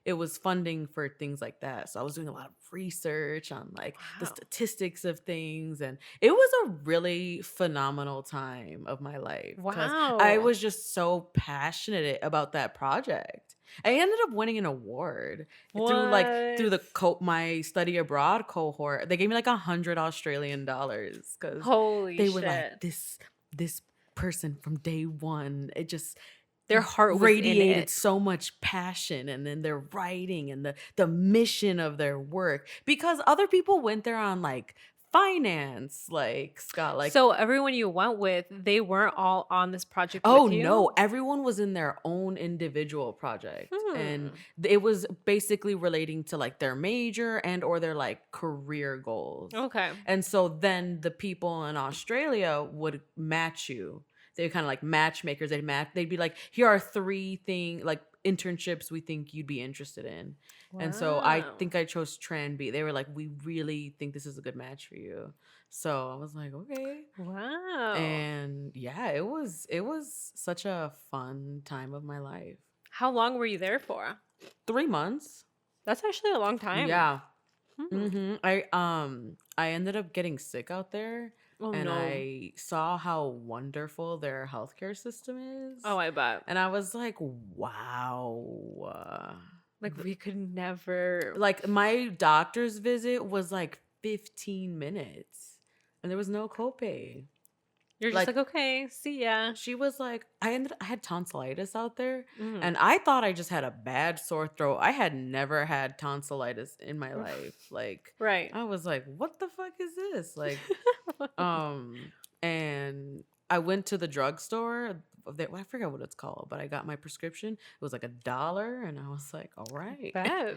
it was funding for things like that. So I was doing a lot of research on like the Wow. statistics of things, and it was a really phenomenal time of my life. 'Cause I Wow. was just so passionate about that project. I ended up winning an award through my study abroad cohort. They gave me like $100 Australian because Holy they shit. were like this person from day one. It just Their heart was in radiated it. so much passion, and then their writing and the mission of their work, because other people went there on like finance, like Scott, like So everyone you went with, they weren't all on this project oh with you? no, everyone was in their own individual project, and it was basically relating to like their major and or their like career goals. Okay. And so then the people in Australia would match you. They're kind of like matchmakers. They'd be like, here are 3 like internships we think you'd be interested in. And so I Wow. think I chose Tranby. They were like, we really think this is a good match for you. So I was like, okay. Wow. And yeah, it was such a fun time of my life. How long were you there for? 3 months. That's actually a long time. Yeah. Hmm. I ended up getting sick out there. Oh, And no. I saw how wonderful their healthcare system is. Oh, I bet. And I was like, wow. Like, we could never. Like, my doctor's visit was like 15 minutes. And there was no copay. You're just like, okay, see ya. She was like, I had tonsillitis out there. Mhm. And I thought I just had a bad sore throat. I had never had tonsillitis in my life. Like, Right. I was like, what the fuck is this? Like, and I went to the drugstore. I forget what it's called, but I got my prescription. It was like $1, and I was like, all right. Bet.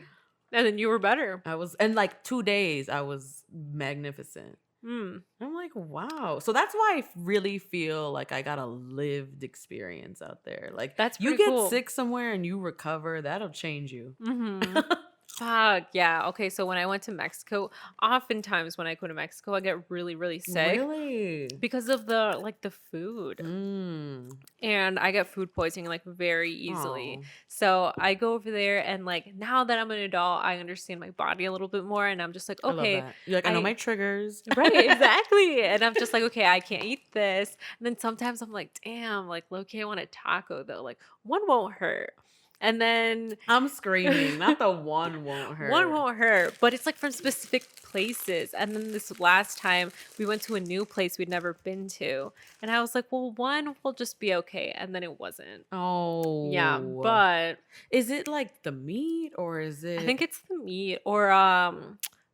And then you were better. I was, and like 2 days, I was magnificent. Mm. I'm like, wow. So that's why I really feel like I got a lived experience out there. Like, That's you pretty get cool. sick somewhere and you recover, that'll change you. Mm-hmm. Fuck yeah. Okay, so when I went to Mexico, oftentimes when I go to Mexico, I get really, really sick Really? because of the food. Mm. And I get food poisoning like very easily. Oh, So I go over there and like now that I'm an adult, I understand my body a little bit more and I'm just like, I love okay, that. You're like, I know my triggers. right, exactly. And I'm just like, okay, I can't eat this. And then sometimes I'm like, damn, like low key, I want a taco though. Like one won't hurt. And then I'm screaming. Not the one won't hurt. one won't hurt, but it's like from specific places. And then this last time we went to a new place we'd never been to. And I was like, well, one will just be okay. And then it wasn't. Oh. Yeah, but is it like the meat or is it? I think it's the meat or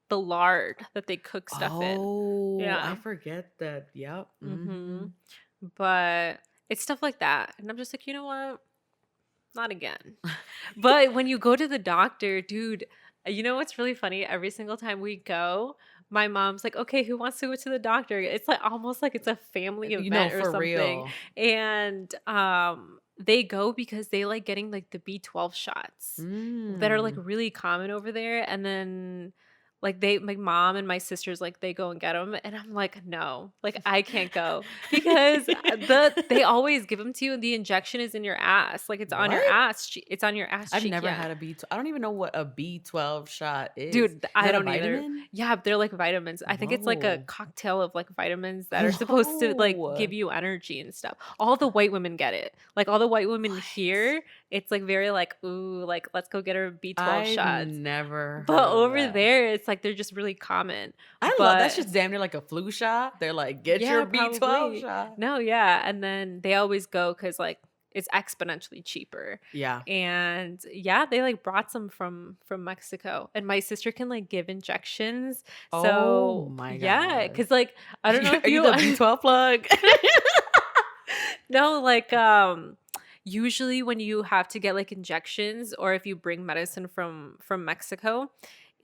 the lard that they cook stuff in. Oh, Yeah. I forget that. Yep. Mm-hmm. But it's stuff like that. And I'm just like, you know what? Not again. But when you go to the doctor, dude, you know what's really funny? Every single time we go, my mom's like, okay, who wants to go to the doctor? It's like almost like it's a family event or for something. real. And they go because they like getting like the B12 shots that are like really common over there. And then like my mom and my sisters, like they go and get them. And I'm like, no, like I can't go because they always give them to you and the injection is in your ass. Like it's on your What? ass. It's on your ass I've cheek. never Yeah. had a B12. I don't even know what a B12 shot is. Dude, Is I that a don't either. vitamin? Yeah, they're like vitamins. I think it's like a Whoa. cocktail of like vitamins that are supposed to like Whoa. give you energy and stuff. All the white women get it. Like all the white women What? here, it's like very like, ooh, like let's go get our B12 I've shots. never heard But of over that. there, it's like they're just really common. I but, love that's just damn near like a flu shot. They're like, get Yeah, your B12 probably. shot. No, yeah. And then they always go because like it's exponentially cheaper. Yeah. And yeah, they like brought some from Mexico. And my sister can like give injections. Oh So my yeah, God. because like I don't know if Are you the B12 plug? No, like usually when you have to get like injections or if you bring medicine from Mexico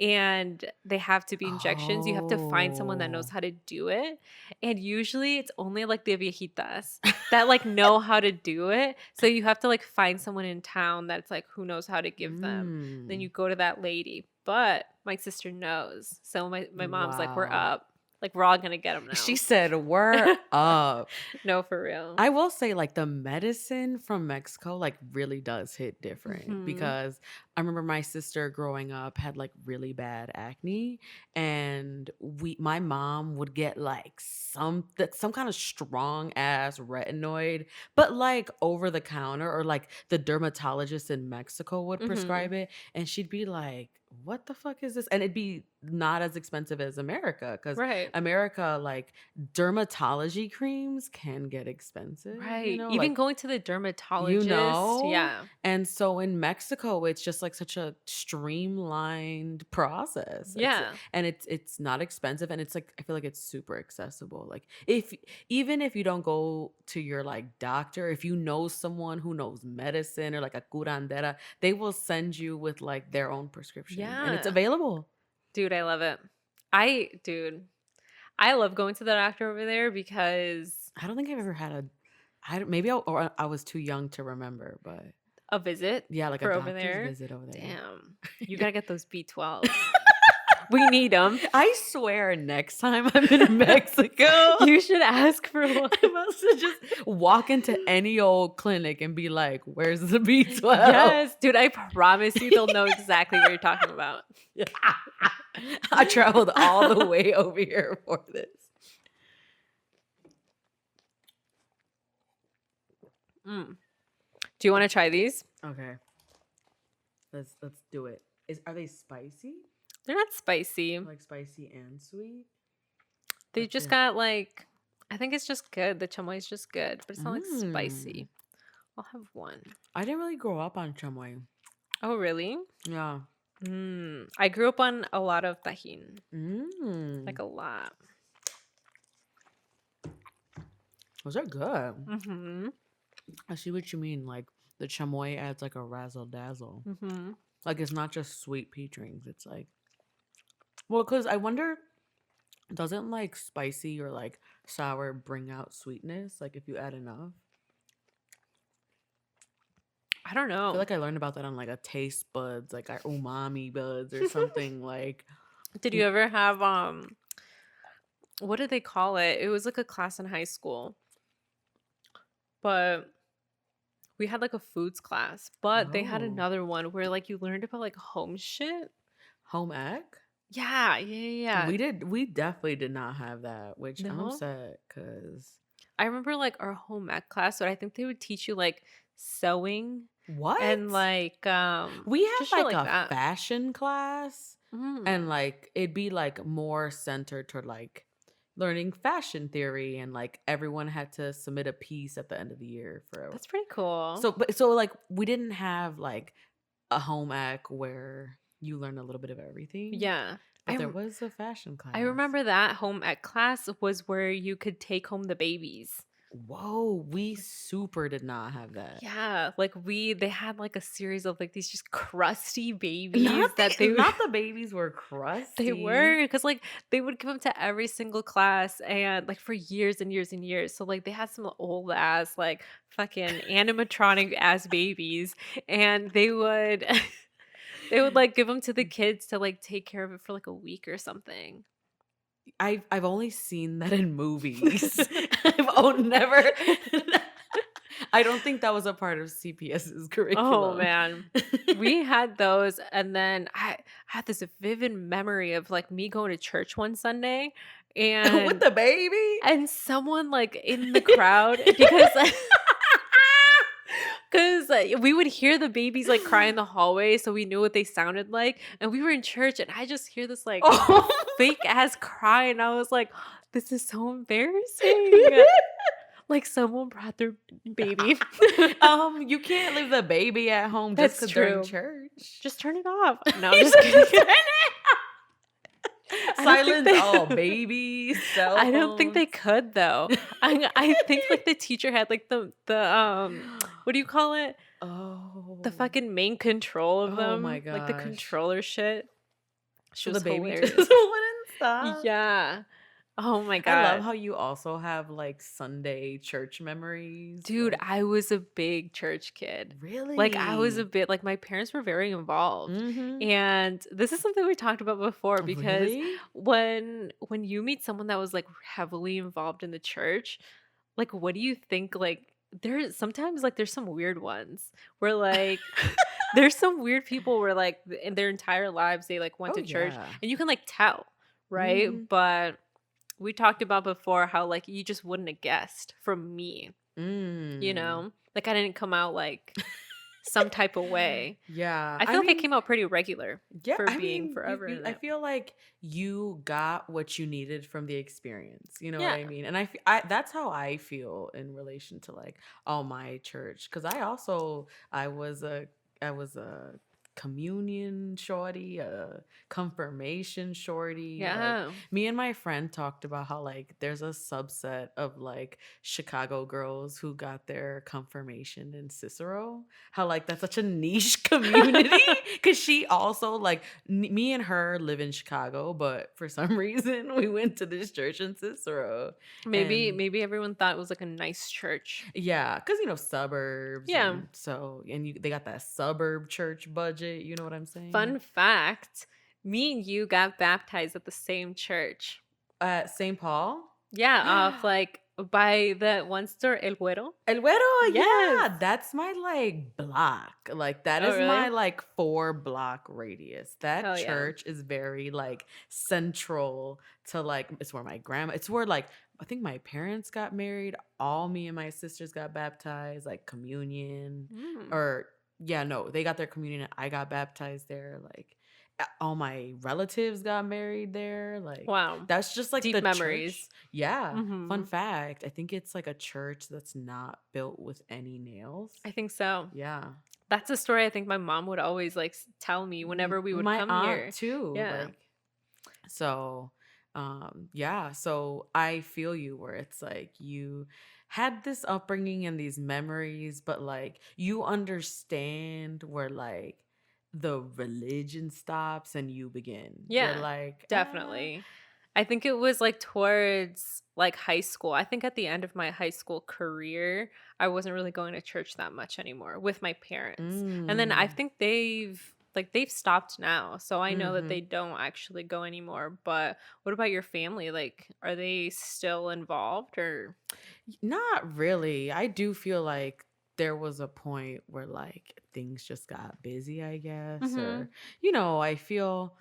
and they have to be injections, you have to find someone that knows Oh. how to do it. And usually it's only like the viejitas that like know how to do it. So you have to like find someone in town that's like who knows how to give them. Then you go to that lady. But my sister knows. So my mom's like, we're Wow. up. Like we're all gonna get them now. She said, we're up. No, for real. I will say, like, the medicine from Mexico, like, really does hit different Mhm. because I remember my sister growing up had like really bad acne, and my mom would get like some kind of strong ass retinoid, but like over the counter or like the dermatologist in Mexico would Mhm. prescribe it, and she'd be like, "What the fuck is this?" And it'd be not as expensive as America because Right. America, like, dermatology creams can get expensive, Right. Even like, going to the dermatologist. know? Yeah. And so in Mexico, it's just like such a streamlined process. Yeah. And it's not expensive, and it's like I feel like it's super accessible. Like even if you don't go to your like doctor, if you know someone who knows medicine or like a curandera, they will send you with like their own prescription, and it's Yeah. available. Dude, I love it. I love going to the doctor over there because I don't think I've ever had or I was too young to remember, but a visit yeah, like a for over doctor's there. visit over there. Damn. You gotta get those B12s. We need them. I swear, next time I'm in Mexico, You should ask for one. I'm about to just walk into any old clinic and be like, "Where's the B12?" Yes, dude, I promise you they'll know exactly what you're talking about. I traveled all the way over here for this. Mm. Do you want to try these? Okay, let's do it. Are they spicy? They're not spicy. Like spicy and sweet? They What's just it? got like, I think it's just good. The chamois is just good, but it's not like spicy. I'll have one. I didn't really grow up on chamois. Oh, really? Yeah. I grew up on a lot of tajin, Mm. like a lot. Those are good. Mm-hmm. I see what you mean. Like the chamois adds like a razzle dazzle. Mm-hmm. Like it's not just sweet peach rings. It's like, well, because I wonder, doesn't like spicy or like sour bring out sweetness? Like if you add enough. I don't I feel know. like I learned about that on like a taste buds, like our umami buds or something. Like, Did you ever have what did they call it? It was like a class in high school, but we had like a foods class, but they had oh, another one where like you learned about like home shit. home ec? Yeah, yeah, yeah. We definitely did not have that, which I'm No, upset because I remember like our home ec class, but I think they would teach you like sewing what? and like We had just shit like like a that. fashion class, and Mm, like it'd be like more centered toward like learning fashion theory, and like everyone had to submit a piece at the end of the year for. that's pretty cool. So like we didn't have like a home ec where you learn a little bit of everything, Yeah. but there was a fashion I class. remember that home ec class was where you could take home the babies. Whoa, we super did not have that. Yeah, like they had like a series of like these just crusty babies Not that the not the babies were they crusty. were because like they would give them to every single class and like for years and years and years. So like they had some old ass like fucking animatronic ass babies, and they would they would like give them to the kids to like take care of it for like a week or something. I've only seen that in movies. Never. I don't think that was a part of CPS's Oh curriculum. man. We had those, and then I had this vivid memory of like me going to church one Sunday With and the baby. someone like in the crowd because because we would hear the babies like cry in the hallway, so we knew what they sounded like, and we were in church and I just hear this like Oh. fake ass cry, and I was like, this is so embarrassing. Like someone brought their baby. You can't leave the baby at home just That's because they're in true. church. Just turn it off. No, I'm You just know, kidding. just turn it. I don't think Silence they all babies, cell I don't think phones. they could though. I think like the teacher had like the what do you call it? The Oh. fucking main control of Oh my them, like the gosh. controller shit. She So the was baby just hilarious. wouldn't stop. Yeah. Oh my I love god. how you also have like Sunday church memories. Dude, Like, I was a big church kid. Like I was a really? bit like my parents were very involved. Mm-hmm. And this is something we talked about before because Really? when you meet someone that was like heavily involved in the church, like what do you think like there's sometimes like there's some weird ones where like there's some weird people where like in their entire lives they like went Oh to church yeah. and you can like tell, right? Mm-hmm. But we talked about before how like you just wouldn't have guessed from me, Mm. like I didn't come out like some type of way. Yeah. I I feel like I mean, came out pretty regular yeah, for I being mean, forever in I it. feel like you got what you needed from the experience. You know what Yeah. I mean? And that's how I feel in relation to like all my church, because I was a communion shorty, a confirmation shorty. Like Yeah. me and my friend talked about how like there's a subset of like Chicago girls who got their confirmation in Cicero. How like that's such a niche community, because she also like me and her live in Chicago, but for some reason we went to this church in Cicero. And Maybe everyone thought it was like a nice church. yeah, because suburbs, Yeah. and so they got that suburb church budget. You know what I'm saying? Fun fact, me and you got baptized at the same church. At St. Paul. Yeah, off like by the one store El Güero. El Güero, Yes. yeah, that's my like block. Like that Oh, is my really? like 4 block radius. That Hell yeah. church is very like central to like it's where my grandma. It's where like I think my parents got married. All me and my sisters got baptized, like communion, Mm. or yeah, no, they got their communion. I got baptized there. Like all my relatives got married there. Like Wow. that's just like Deep the memories. church. Yeah. Fun Mhm. fact, I think it's like a church that's not built with any nails. I think so. Yeah. That's a story I think my mom would always like tell me whenever we would My come aunt here. too. Yeah. Like so yeah, so I feel you where it's like you had this upbringing and these memories, but like you understand where like the religion stops and you begin. You're Yeah, like, definitely. I think it was like towards like high school. I think at the end of my high school career, I wasn't really going to church that much anymore with my parents. And then I mm, think they've stopped now. So I know that mm-hmm. they don't actually go anymore. But what about your family? Like, are they still involved or Not really. I do feel like there was a point where like things just got busy, I guess, Mhm. or I feel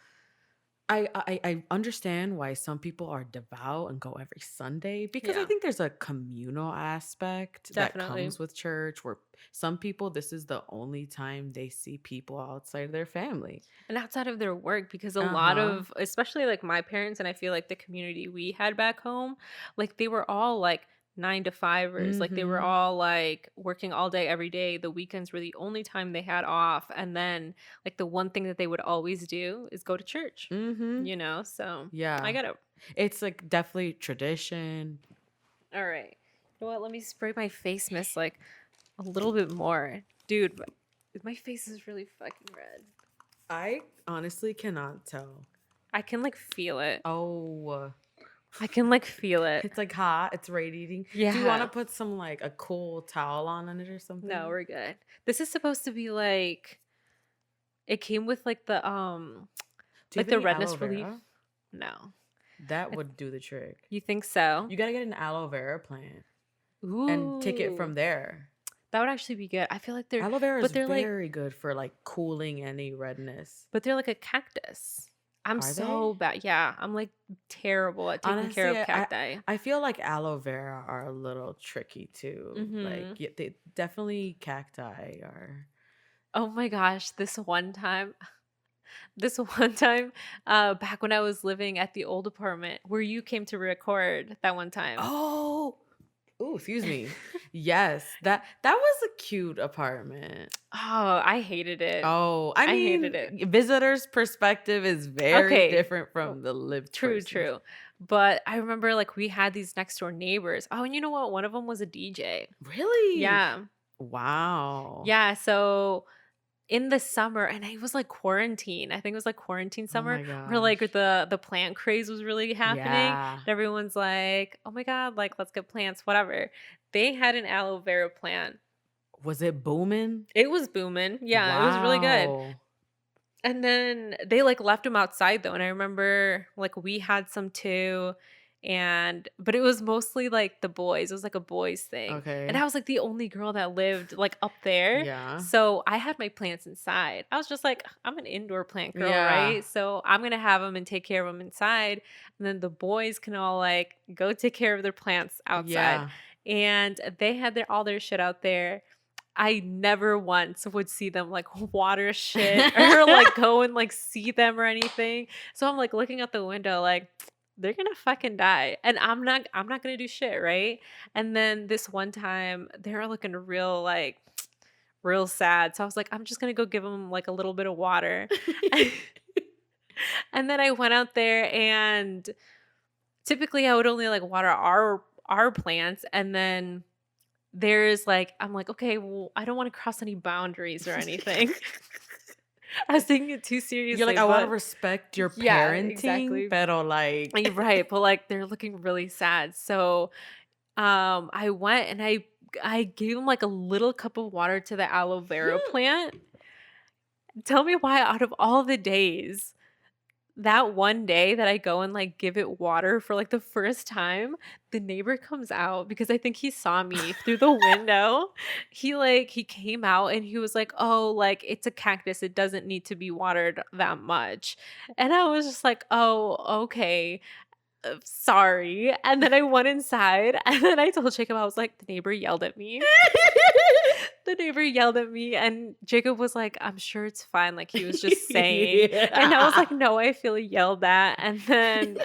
I understand why some people are devout and go every Sunday because I Yeah, think there's a communal aspect that definitely. comes with church where some people this is the only time they see people outside of their family. And outside of their work, because a lot Uh-huh. of, especially like my parents, and I feel like the community we had back home, like they were all like 9 to 5ers. Like they were Mhm. all like working all day, every day. The weekends were the only time they had off. And then, like, the one thing that they would always do is go to church, Mhm. So I Yeah. got to, It's like definitely tradition. all right. You know what? Let me spray my face mist like a little bit more. Dude, my face is really fucking red. I honestly cannot tell. I can like feel it. Oh, I can like feel it. it's like hot. It's radiating. Do you want to Yeah. put some like a cool towel on it or No, something? we're good. This is supposed to be like it came with Do you like have the any aloe redness relief. vera? No. That I, would do the trick. you think so? You gotta get an aloe vera plant and take it Ooh. from there. That would actually be good. I feel like they're Aloe vera is but they're like very good for like cooling any redness. but they're like a cactus. I'm Are they? so bad. Yeah, I'm like terrible at taking care Honestly, of I cacti. I feel like aloe vera are a little tricky too. Like Mhm. they definitely cacti are. Oh my gosh, this one time back when I was living at the old apartment where you came to record that one time. Oh, oh, excuse me. Yes, that was a cute apartment. Oh, I hated it. Oh, I I hated mean, it. visitor's perspective is very Okay. different Oh, from the lived true, person's. true. But I remember like we had these next door neighbors. Oh, and you know what? One of them was a DJ. Really? Yeah. Wow. Yeah. So in the summer, and it was like quarantine. I think it was like quarantine Oh summer my where like gosh. the plant craze was really happening. Yeah. And everyone's like, oh my God, like let's get plants, whatever. They had an aloe vera plant. Was it booming? It was booming. Yeah, it was really good. Wow. And then they, like, left him outside, though, and I remember, like, we had some too, but it was mostly, like, the boys. It was, like, a boys thing, and Okay. I was, like, the only girl that lived, like, up there, Yeah. so I had my plants inside. I was just like, "I'm an indoor plant girl, Yeah. right? So I'm gonna have them and take care of them inside, and then the boys can all, like, go take care of their plants outside." Yeah. And they had all their shit out there. I never once would see them like water shit or like go and like see them or anything. So I'm like looking out the window like they're gonna fucking die. And I'm not gonna do shit, right? And then this one time they were looking real like real sad. So I was like, I'm just gonna go give them like a little bit of water. And then I went out there and typically I would only like water our plants and then there's like I'm like, "Okay, well, I don't wanna cross any boundaries or anything." I was taking it too You're seriously, like, I want to but respect your yeah, parenting, exactly. pero like, You're right, but, like, they're looking really sad, so, I went and I gave him, like, a little cup of water to the aloe vera plant. Tell me why out of all the days that one day that I go and, like, give it water for, like, the first time, the neighbor comes out because I think he saw me through the window. He came out and he was like, "Oh, like, it's a cactus, it doesn't need to be watered that much." And I was just like, "Oh, okay. Sorry." And then I went inside and then I told Jacob, I was like, "The neighbor yelled at me." The neighbor yelled at me and Jacob was like, "I'm sure it's fine." Like he was just saying. And I was yeah. like, "No, I feel yelled at." And then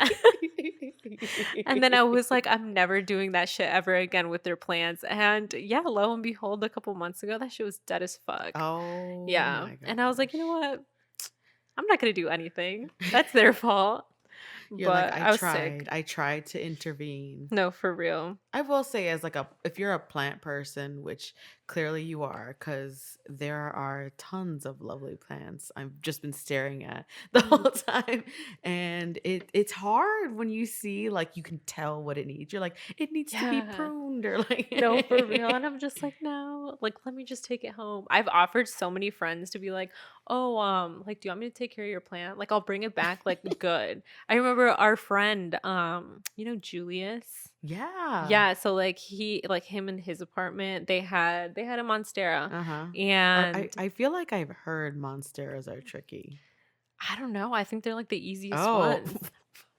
and then I was like, "I'm never doing that shit ever again with their plans." And yeah, lo and behold, a couple months ago, that shit was dead as fuck. Oh Yeah. my And I was like, "You know gosh. what? I'm not going to do anything. That's their fault." You're like, But I was sick. I tried to intervene. No, for real. I will say, as like if you're a plant person, which clearly you are, because there are tons of lovely plants I've just been staring at the whole Mhm. time, and it's hard when you see, like, you can tell what it needs. You're like, it needs to be Yeah. pruned, or No, for real. like, And I'm just like, no, like, let me just take it home. I've offered so many friends to be like, oh, like, do you want me to take care of your plant? Like, I'll bring it back, like, good. I remember our friend, Julius. yeah, Yeah, so like him in his apartment, they had a monstera, uh-huh. and I feel like I've heard monsteras are tricky. I don't know. I think they're like the easiest Oh. ones.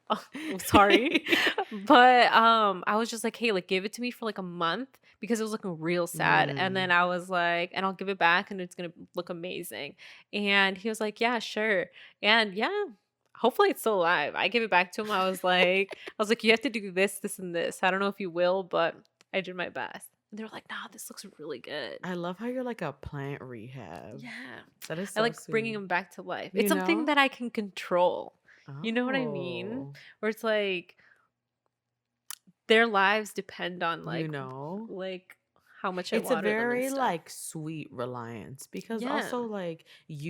Oh, sorry. But I was just like, "Hey, like give it to me for like a month because it was looking real sad." And then Mm. I was like, "And I'll give it back and it's going to look amazing." And he was like, "Yeah, sure." And yeah, hopefully it's still alive. I gave it back to him. I was like, "You have to do this, this and this. I don't know if you will, but I did my best." And they were like, "Nah, this looks really good." I love how you're like a plant rehab. Yeah. That is I so like bringing sweet. them back to life. It's You something know? that I can control. You know what I mean? Oh, Where it's like their lives depend on you know? like how much I It's a water them and very stuff. like sweet reliance, because Yeah. also like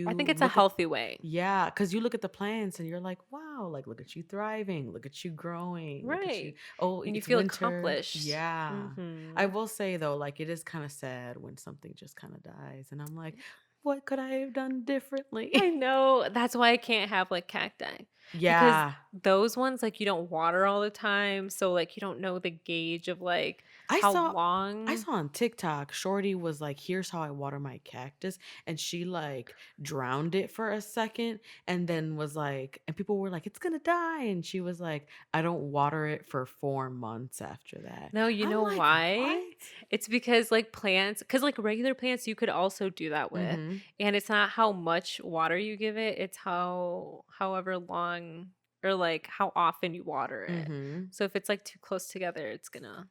I think you it's a look at, healthy way. yeah, because you look at the plants and you're like, wow, like look at you thriving, look at you growing, look at you. Right. Oh, And you it's feel winter. accomplished. Yeah. I Mhm. will say though, like it is kind of sad when something just kind of dies, and I'm like, what could I have done I differently? know. That's why I can't have like cacti. Because Yeah. those ones like you don't water all the time, so like you don't know the gauge of like I how saw I long. saw on TikTok, Shorty was like, "Here's how I water my cactus," and she like drowned it for a second, and then was like, and people were like, "It's gonna die," and she was like, "I don't water it for 4 months after that." No, you I'm know like, why? "What?" It's because like plants, because like regular plants you could also do that with. Mm-hmm. And it's not how much water you give it, it's however long or like how often you water it. Mm-hmm. So if it's like too close together, it's gonna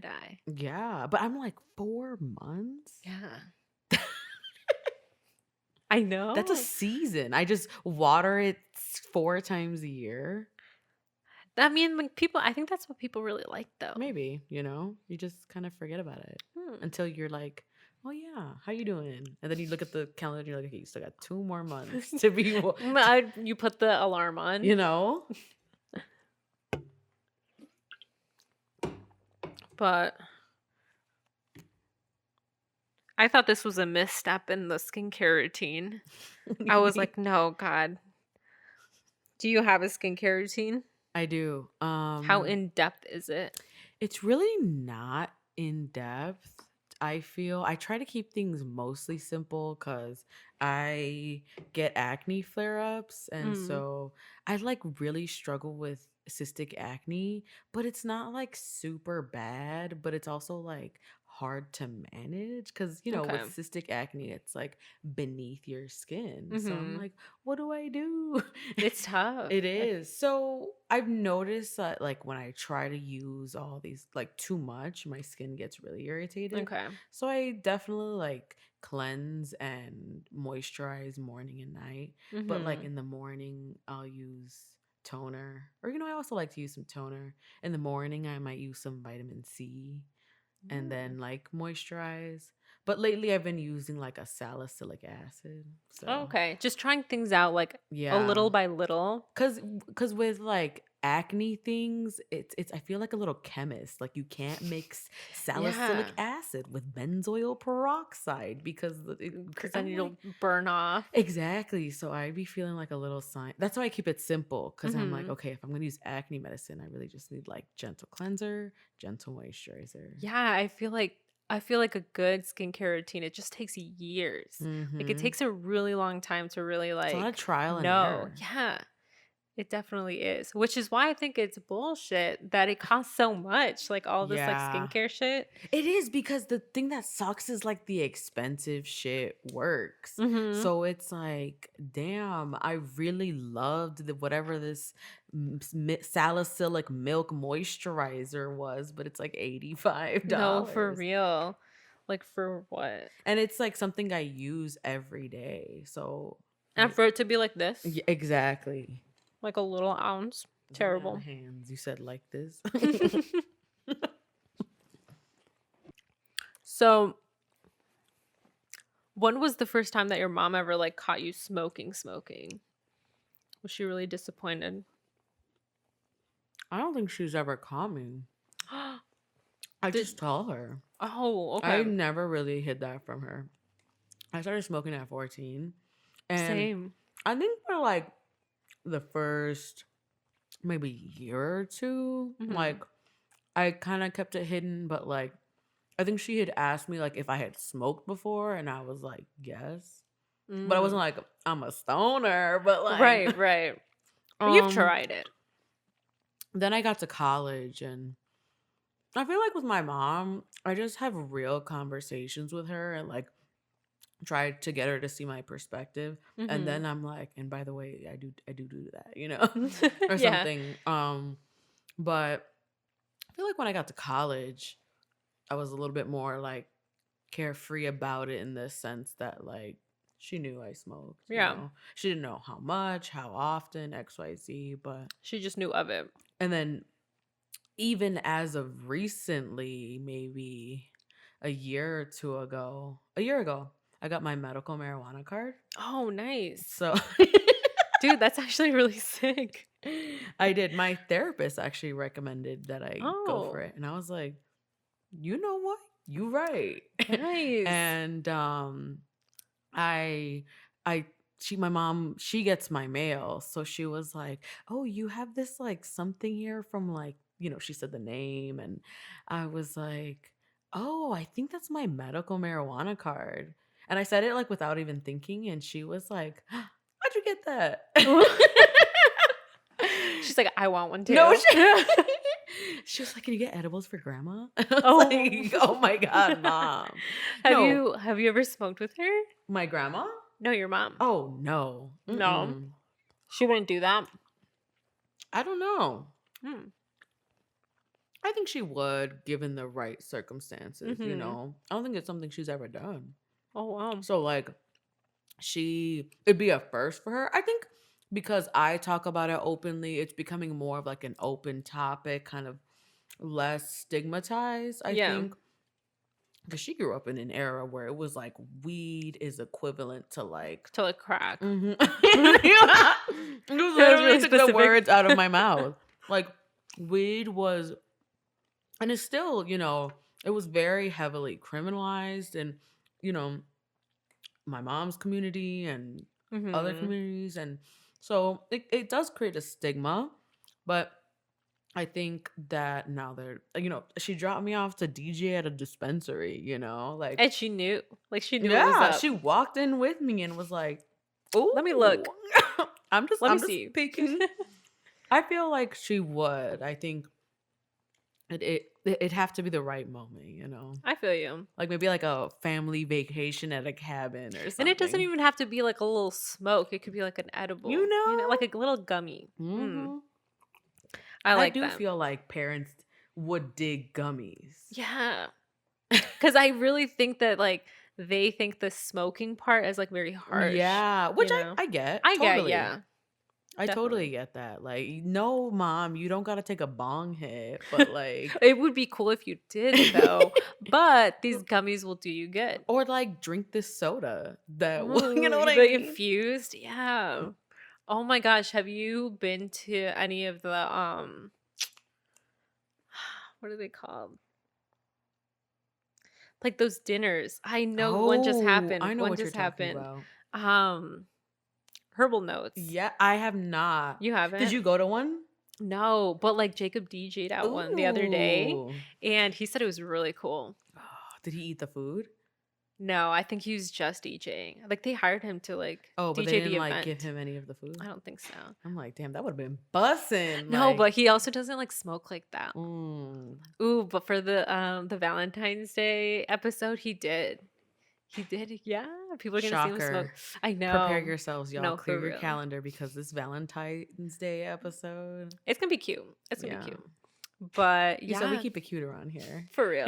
die. Yeah, but I'm like, 4 months? Yeah. I That's a know. season. I just water it 4 times a year. I mean, like people, I think that's what people really like though. Maybe, you just kind of forget about it Hmm. until you're like, oh yeah, how you doing? And then you look at the calendar and you're like, okay, you still got 2 more months to be, You put the alarm on, you know? but I thought this was a misstep in the skincare routine. What do I you was mean? like, no, God. Do you have a skincare routine? I do. How in depth is it? It's really not in depth. I feel I try to keep things mostly simple because I get acne flare ups. And Mm, so I like really struggle with cystic acne, but it's not like super bad, but it's also like hard to manage because, with okay. cystic acne, it's like beneath your skin. So I'm Mm-hmm. like, what do I do? It's tough. It is. So I've noticed that like when I try to use all these like too much, my skin gets really irritated. Okay. So I definitely like cleanse and moisturize morning and night. But like Mm-hmm. in the morning, I'll use toner. Or I also like to use some toner. In the morning, I might use some vitamin C and Mm. then like moisturize. But lately I've been using like a salicylic acid. Oh, So, okay. Just trying things out like a yeah. little by little. Cause with like acne things, it's I feel like a little chemist. Like you can't mix salicylic Yeah. acid with benzoyl peroxide because Because then I'm like, you'll burn off. exactly. So I'd be feeling like a little sign. That's why I keep it simple. Cause I'm like, Mm-hmm. okay, if I'm gonna use acne medicine, I really just need like gentle cleanser, gentle moisturizer. Yeah, I feel like a good skincare routine, it just takes years. Like it Mm-hmm. takes a really long time to really It's a lot of like trial and know. error. Yeah. It definitely is, which is why I think it's bullshit that it costs so much, like all this like Yeah. skincare shit. It is, because the thing that sucks is like the expensive shit works. Mhm. So it's like, damn, I really loved whatever this salicylic milk moisturizer was, but it's like No, for $85. real. Like for what? And it's like something I use every day. So And for it to be like this? yeah, exactly. like a little ounce. Terrible. Hands. You said like this. So, when was the first time that your mom ever like caught you smoking? Was she really disappointed? I don't think she's ever caught me. I Did- just tell her. Oh, I okay. never really hid that from her. I started smoking at 14. And Same. I think for like the first maybe year or two, Mhm. like I kind of kept it hidden, but like I think she had asked me like if I had smoked before, and I was like, yes. But I wasn't like I'm a stoner, but like right. But you've um, tried it. Then I got to college, and I feel like with my mom, I just have real conversations with her and like try to get her to see my perspective. And then I'm like, and by the way, I do that, you know, or Yeah. something. But I feel like when I got to college, I was a little bit more like carefree about it in the sense that like she knew I smoked. Yeah. You know? She didn't know how much, how often, XYZ, but She just knew of it. and then even as of recently, maybe a year ago, I got my medical marijuana card. Oh, nice. So Dude, that's actually really sick. I did. My therapist actually recommended that I go for Oh. it. And I was like, you know what? You right. Nice. And my mom, she gets my mail. So she was like, oh, you have this like something here from like, you know, she said the name. And I was like, oh, I think that's my medical marijuana card. And I said it like without even thinking. And she was like, how'd you get that? She's like, I want one too. No, she was like, can you get edibles for grandma? I was Oh. like, oh my God, mom. No. Have you ever smoked with her? My grandma? No, your mom. Oh, no. No. Mm-mm. She wouldn't do that. I don't know. Hmm. I think she would, given the right circumstances, you Mhm. know? I don't think it's something she's ever done. Oh, wow. So, like, it'd be a first for her. I think because I talk about it openly, it's becoming more of like an open topic, kind of less stigmatized, I Yeah. think. Because she grew up in an era where it was like weed is equivalent to like. To like crack. You That was literally really took the specific. words out of my mouth. Like weed was, and it's still, you know, it was very heavily criminalized, and you know, my mom's community and other Mhm. communities, and so it does create a stigma, but I think that now they're, you know, she dropped me off to DJ at a dispensary, you know, like And she knew. Like she knew it was yeah, up. she walked in with me and was like, "Ooh, Let me look. I'm just Let me just see. peeking." I feel like she would. I think it'd have to be the right moment, you know, I feel you. like maybe like a family vacation at a cabin or something. And it doesn't even have to be like a little smoke. It could be like an edible. You know? Like a little gummy. Mhm. I like do that. feel like parents would dig gummies. Yeah. Because I really think that like they think the smoking part is like very harsh. Yeah, which you know? I get. I get, totally. yeah. I Definitely. totally get that. Like, no, mom, you don't got to take a bong hit, but like, It would be cool if you did though. But these gummies will do you good. or like drink this soda that, you know Ooh, what I the mean? infused, yeah. Oh my gosh, have you been to any of the what are they called? Like those dinners. I know one just happened. I know One what you're just talking happened. about. Herbal Notes. Yeah, I have not. You haven't? Did you go to one? No, but like Jacob DJ'd out one the other day, Ooh. and he said it was really cool. Did he eat the food? No, I think he was just DJing. Like they hired him to like Oh, but DJ they the didn't like event. give him any of the food. I don't think so. I'm like, damn, that would have been bussin'. No, like, but he also doesn't like smoke like that. mm. Ooh, but for the Valentine's Day episode, he did. He did, yeah. People are gonna see him smoke. Shocker. I know. Prepare yourselves, y'all. No, for Clear your real. calendar because this Valentine's Day episode. It's gonna be cute. It's gonna Yeah. be cute. But You yeah, said we keep it cute around here. for real.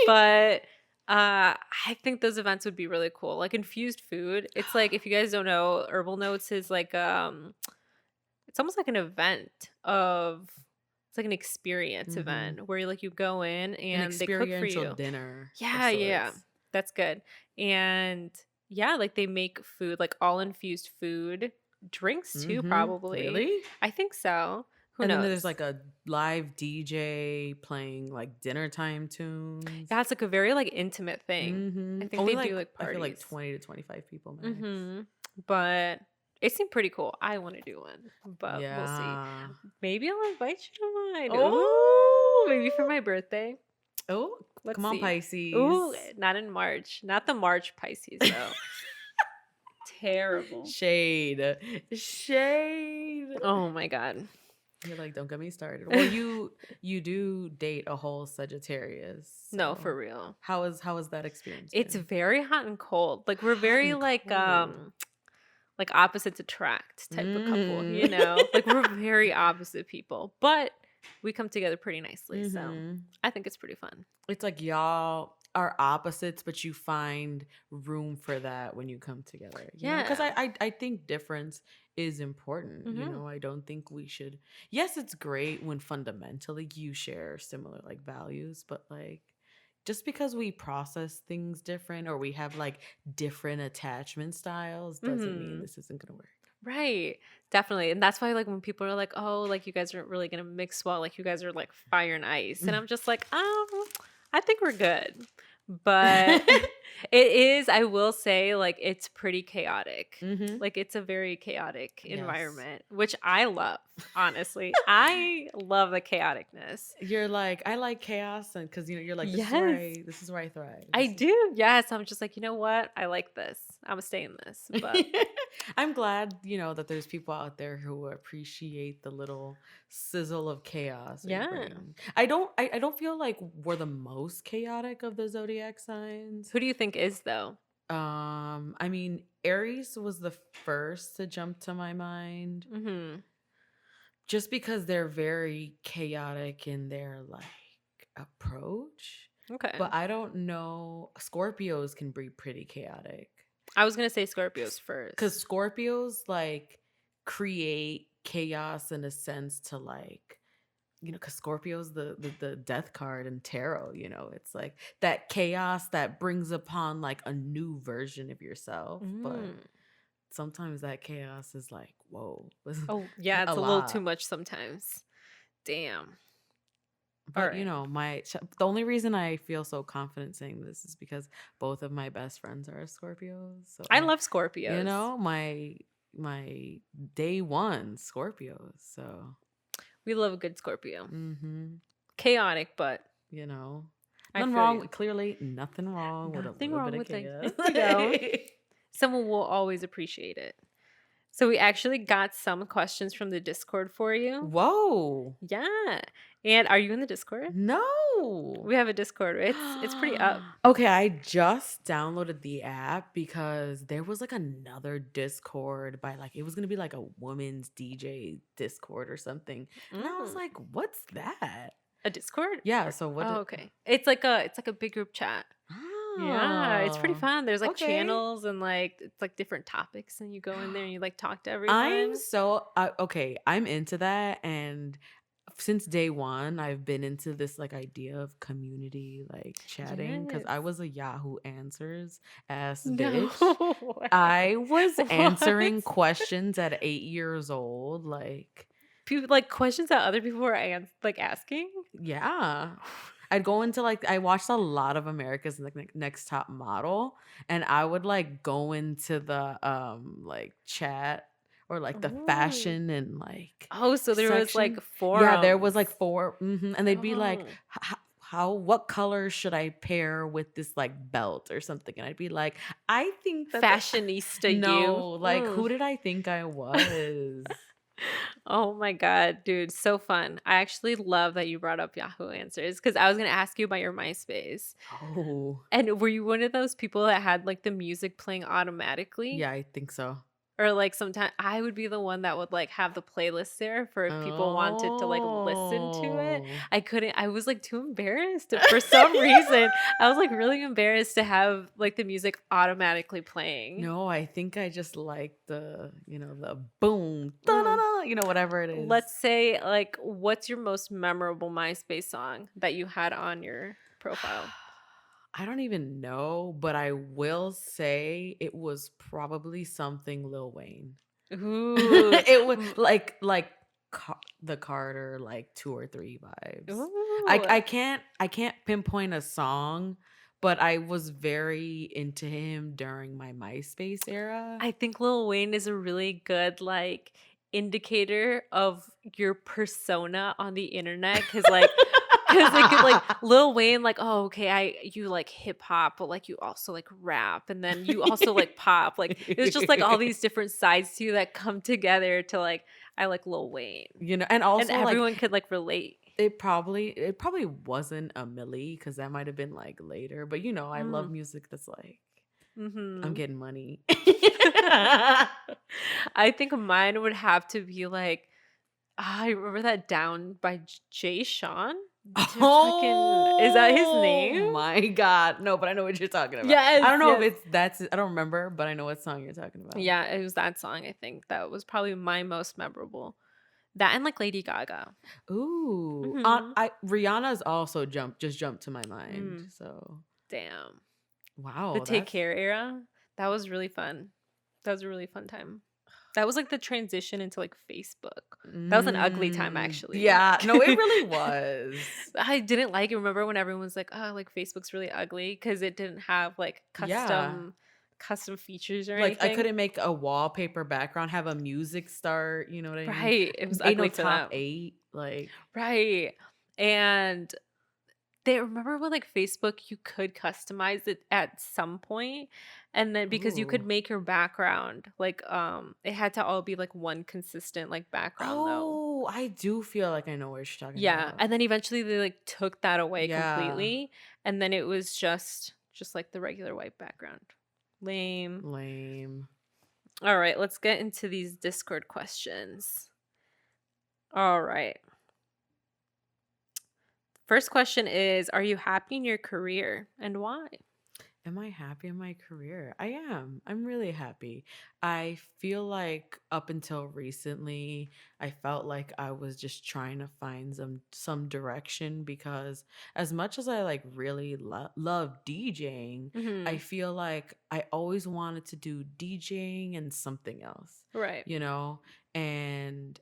But I think those events would be really cool. Like infused food. It's like if you guys don't know, Herbal Notes is like it's it's almost like an event of it's like an experience Mm-hmm. event where you go in An and they cook for experiential you. dinner of Yeah, yeah. sorts. That's good. And yeah, like they make food, like all infused food, drinks too, probably. Really? I think so. Who And then knows? there's like a live DJ playing like dinner time tunes. Yeah, it's like a very like intimate thing. I Mm-hmm. think Only they like do like I feel like parties. 20 to 25 people max. Mm-hmm. But it seemed pretty cool. I want to do one, but we'll see. Yeah. Maybe I'll invite you to mine. Ooh, Oh, maybe for my birthday. oh, Let's come on, see. Pisces. Ooh, not in March. Not the March Pisces though. Terrible. Shade. Oh my god. You're like, don't get me started. Well, you do date a whole Sagittarius. No, So for real. how is that experience It's been? very hot and cold. Like we're Hot very and like cold. like opposites attract type of couple, you Mhm. know? Like we're very opposite people, but we come together pretty nicely. So Mhm. I think it's pretty fun. It's like y'all are opposites, but you find room for that when you come together. You know, because Yeah. I think difference is important. You Mhm. know, I don't think we should. Yes, it's great when fundamentally you share similar like values, but like just because we process things different or we have like different attachment styles doesn't mean Mhm. this isn't gonna work. Right. Definitely. And that's why like when people are like, "Oh, like you guys aren't really going to mix well. Like you guys are like fire and ice." And I'm just like, I think we're good." But it is, I will say, like it's pretty chaotic. Mm-hmm. Like it's a very chaotic Yes. environment, which I love, honestly. I love the chaoticness. You're like, I like chaos, and because you're like, Yes. this is where I thrive. I This is- do. Yes. I'm just like, you know what? I like this. I'm gonna stay in this. But I'm glad, that there's people out there who appreciate the little sizzle of chaos. that you yeah. bring. I don't feel like we're the most chaotic of the zodiac signs. Who do you think is though? I mean, Aries was the first to jump to my mind, Mm-hmm. just because they're very chaotic in their like approach. Okay. But I don't know. Scorpios can be pretty chaotic. I was gonna say Scorpios first. Because Scorpios like create chaos in a sense to like, because Scorpio's the death card in tarot, it's like that chaos that brings upon like a new version of yourself. But sometimes that chaos is like, whoa. Oh yeah, it's a little too much sometimes. Damn. But Alright. the only reason I feel so confident saying this is because both of my best friends are Scorpios. So I love Scorpios. my day one Scorpios. So We love a good Scorpio. mm-hmm. Chaotic, but I feel nothing wrong. you. Clearly, nothing wrong with a Nothing little wrong bit with of it. chaos. There you go. Someone will always appreciate it. So we actually got some questions from the Discord for you. Whoa! Yeah. And are you in the Discord? No. We have a Discord. It's pretty up. Okay, I just downloaded the app because there was like another Discord by like it was gonna be like a woman's DJ Discord or something, and I was like, "What's that?" A Discord? Yeah. So what? Oh, okay. It's like a big group chat. Yeah, it's pretty Oh, fun. There's like okay. channels and like it's like different topics, and you go in there and you like talk to I'm everyone. so okay. I'm into that, and since day one, I've been into this like idea of community like chatting because I Yes. was a Yahoo Answers ass No bitch. way. I was answering What? questions at 8 years old. Like, People like questions that other people were like asking. yeah. I'd go into like I watched a lot of America's Next Top Model, and I would like go into the like chat or like the Oh. fashion and like Oh, so there was like section. Yeah, there was like forums. 4, and they'd be like, Oh. what color should I pair with this like belt or something? And I'd be like, I think that Fashionista no, you. like who did I think I was? Oh my God, dude, so fun. I actually love that you brought up Yahoo Answers because I was going to ask you about your MySpace. Oh, And were you one of those people that had like the music playing automatically? yeah, I think so. Or like sometimes I would be the one that would like have the playlist there for if people wanted to like listen to it. Oh. I couldn't, I was like too embarrassed for some reason. I was like really embarrassed to have like the music automatically playing. No, I think I just like the, the boom, Mm. da-da-da, whatever it is. Let's say like what's your most memorable MySpace song that you had on your profile? I don't even know, but I will say it was probably something Lil Wayne. Ooh. It was like the Carter like 2 or 3 vibes. Ooh. I can't pinpoint a song, but I was very into him during my MySpace era. I think Lil Wayne is a really good like indicator of your persona on the internet because like Lil Wayne like, oh okay, you like hip hop but like you also like rap and then you also like pop, like it's just like all these different sides to you that come together to like I like Lil Wayne, and also and everyone like could like relate. it probably wasn't a Millie because that might have been like later, but I love music that's like I'm getting money. I think mine would have to be like, I remember that Down by Jay Sean. Is that his name? Oh my God. No, but I know what you're talking about. Yes, I don't know yes. if that's I don't remember, but I know what song you're talking about. Yeah, it was that song. I think that was probably my most memorable. That and like Lady Gaga. Ooh. Mhm. Rihanna's also just jumped to my mind. So Damn. wow. The Take Care era. That was really fun. That was a really fun time. That was like the transition into like Facebook. That was an ugly time actually. Yeah, no, it really was. I didn't like it. Remember when everyone was like, oh, like Facebook's really ugly because it didn't have like custom features or Like anything. I couldn't make a wallpaper background, have a music start, you know what I mean? Right. It was Ain't no ugly for top them. 8, like Right. And they remember when like Facebook you could customize it at some point, and then because you could ooh. make your background like it had to all be like one consistent like background though. Oh, I do feel like I know what you're talking Yeah, about. and then eventually they like took that away Yeah. completely, and then it was just like the regular white background. Lame. All right, let's get into these Discord questions. All right. First question is, are you happy in your career and why? Am I happy in my career? I am. I'm really happy. I feel like up until recently, I felt like I was just trying to find some direction because as much as I like really love DJing, I Mhm. feel like I always wanted to do DJing and something else, Right. And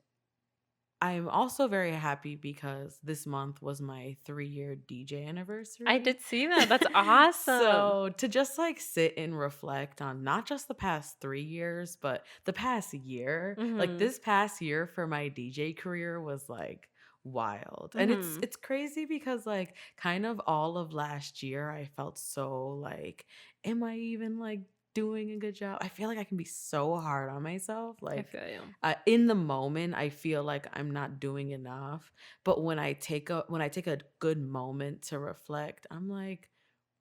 I'm also very happy because this month was my 3-year DJ anniversary. I did see that. That's awesome. So to just like sit and reflect on not just the past 3 years, but the past year, like Mhm. this past year for my DJ career was like wild. And Mhm. it's crazy because like kind of all of last year I felt so like, am I even like doing a good job? I feel like I can be so hard on myself. I Like feel you. in the moment I feel like I'm not doing enough, but when I take a good moment to reflect, I'm like,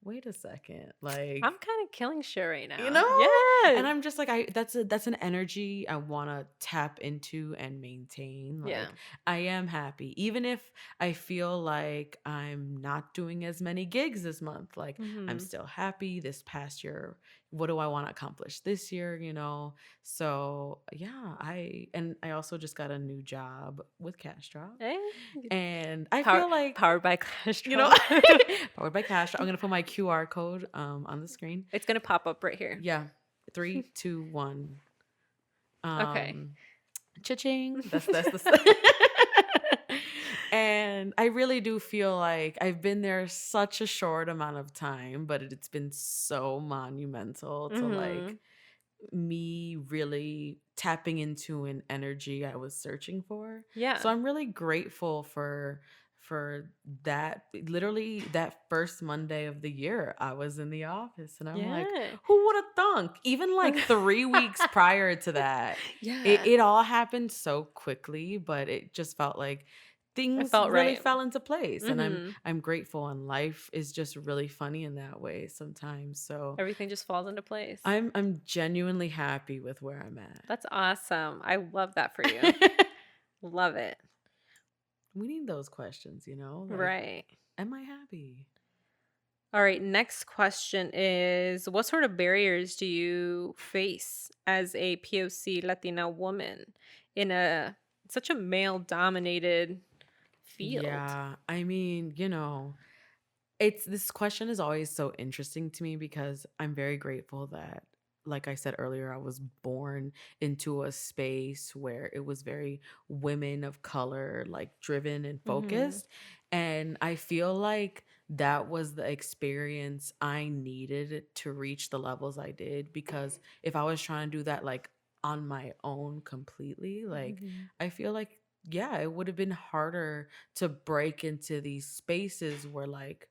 wait a second, like, I'm kind of killing shit right now. and Yeah. I'm just like, that's an energy I want to tap into and maintain. Like Yeah. I am happy even if I feel like I'm not doing as many gigs this month. Like I'm Mhm. still happy. This past year, what do I want to accomplish this year, so yeah, I also just got a new job with Cash Drop, Eh, and I feel like, powered by Clash you know Drop. powered by Cash Drop. I'm gonna put my QR code on the screen. It's gonna pop up right here. Yeah. 3, 2, 1. Okay. Cha-ching. That's the and I really do feel like I've been there such a short amount of time, but it's been so monumental to like Mhm. me really tapping into an energy I was searching for. Yeah. So I'm really grateful for that. Literally that first Monday of the year, I was in the office and I'm like, Yeah. who would have thunk? Even like 3 weeks prior to that, Yeah. it all happened so quickly, but it just felt like It things felt really right. fell into place, and Mhm. I'm grateful, and life is just really funny in that way sometimes. So Everything just falls into place. I'm genuinely happy with where I'm That's awesome. I love that for you. at. Love it. We need those questions, like, Right. am I happy? All right, next question is what sort of barriers do you face as a POC Latina woman in a such a male dominated field? Yeah, I mean, it's this question is always so interesting to me because I'm very grateful that, like I said earlier, I was born into a space where it was very women of color, like driven and Mhm. focused. And I feel like that was the experience I needed to reach the levels I did. Because if I was trying to do that like on my own completely, like Mhm. I feel like, yeah, it would have been harder to break into these spaces where, like,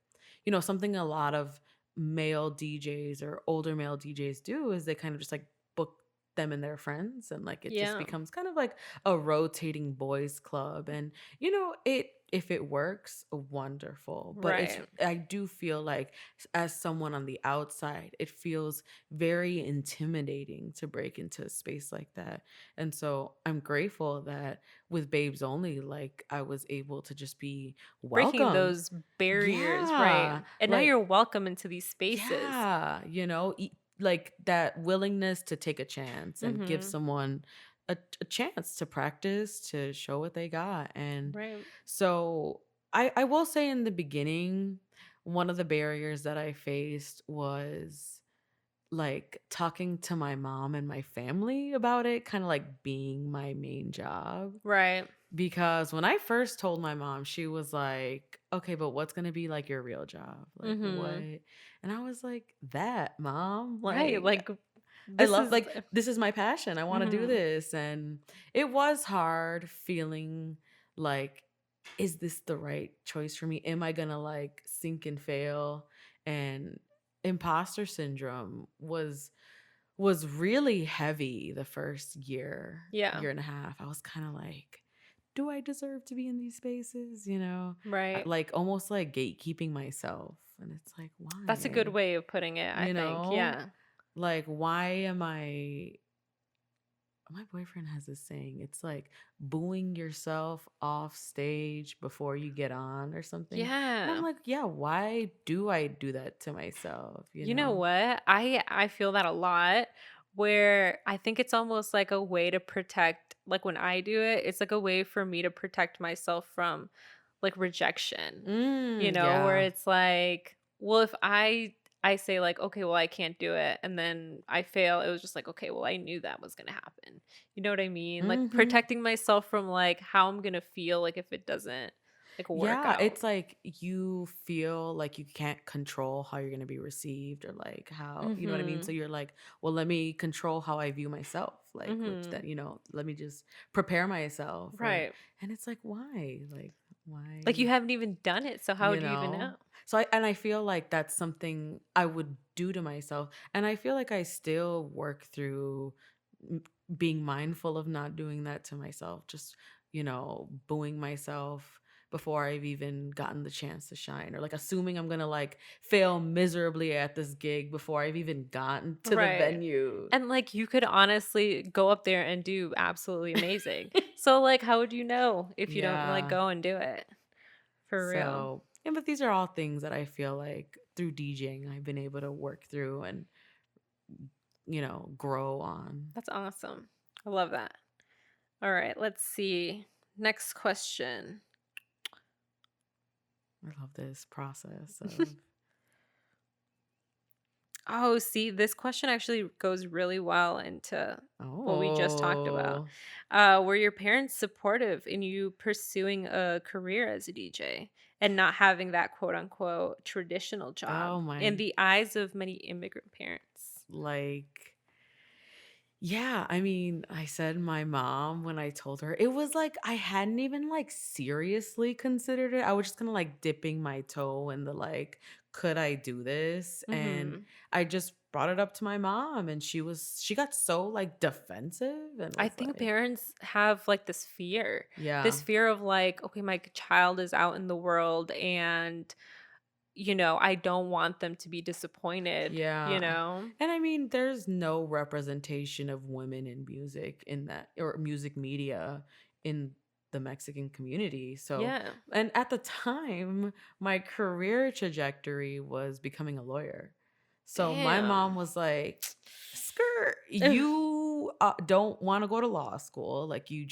something a lot of male DJs or older male DJs do is they kind of just like book them and their friends, and like it just Yeah. becomes kind of like a rotating boys club. And it if it works, wonderful, but Right. I do feel like, as someone on the outside, it feels very intimidating to break into a space like that. And so I'm grateful that with Babes Only, like, I was able to just be Breaking welcomed. those barriers, right? Yeah, And now like, you're welcome into these spaces. yeah, like that willingness to take a chance and give Mhm. someone a chance to practice, to show what they got. And Right. so I will say, in the beginning, one of the barriers that I faced was like talking to my mom and my family about it, kind of like being my main job. Right. Because when I first told my mom, she was like, "Okay, but what's gonna be like your real job? Like what?" Mhm. And I was like, "That, mom. Right. Like, Like I this love, is like, this is my passion. I want to do mhm. this." And it was hard feeling like, is this the right choice for me? Am I gonna like sink and fail? And imposter syndrome was really heavy the first Yeah. year and a half. I was kind of like, do I deserve to be in these spaces? Right. Like almost like gatekeeping myself. And it's like, That's a good why? way of putting it, I You think. know? Yeah. Like, why am I? My boyfriend has this saying, it's like booing yourself off stage before you get on or something. And I'm Yeah. like, yeah, why do I do that to myself? You know what? I feel that a lot where I think it's almost like a way to protect like when I do it, it's like a way for me to protect myself from like rejection. Where Yeah. it's like, well, if I say like, okay, well, I can't do it, and then I fail, it was just like, okay, well, I knew that was gonna happen. You know what I mean? Like Mm-hmm. protecting myself from like how I'm gonna feel like if it doesn't like work Yeah, out. it's like you feel like you can't control how you're going to be received, or like how, you know what I mean? So Mhm. you're like, well, let me control how I view myself, like, which then, Mhm. let me just prepare myself. Or Right. and it's like, why? Like, Like you why? haven't even done it, so how You do you even know? know? So I feel like that's something I would do to myself. And I feel like I still work through m- being mindful of not doing that to myself. Just, booing myself before I've even gotten the chance to shine, or like assuming I'm going to like fail miserably at this gig before I've even gotten to the Right. venue. And like you could honestly go up there and do absolutely amazing. So like how would you know if you don't like Yeah. go and do it? For real. So, yeah, but these are all things that I feel like through DJing I've been able to work through and, grow on. That's awesome. I love that. All right, let's see. Next question. I love this process of, Oh, see, this question actually goes really well into what we just talked about. oh, Were your parents supportive in you pursuing a career as a DJ and not having that quote unquote traditional job oh in my, the eyes of many immigrant parents? like, Yeah, I mean, I said my mom when I told her. It was like I hadn't even like seriously considered it. I was just kind of like dipping my toe in the like, could I do this? And Mhm. I just brought it up to my mom and she got so like defensive and I was think like, parents have like yeah, this fear of like, okay, my child is out in the world and, I don't want them to be disappointed, yeah. And I mean, there's no representation of women in music in that or music media in the Mexican community. So, Yeah. and at the time, my career trajectory was becoming a lawyer. So my mom Damn. was like, "Skirt, you don't want to go to law school. Like you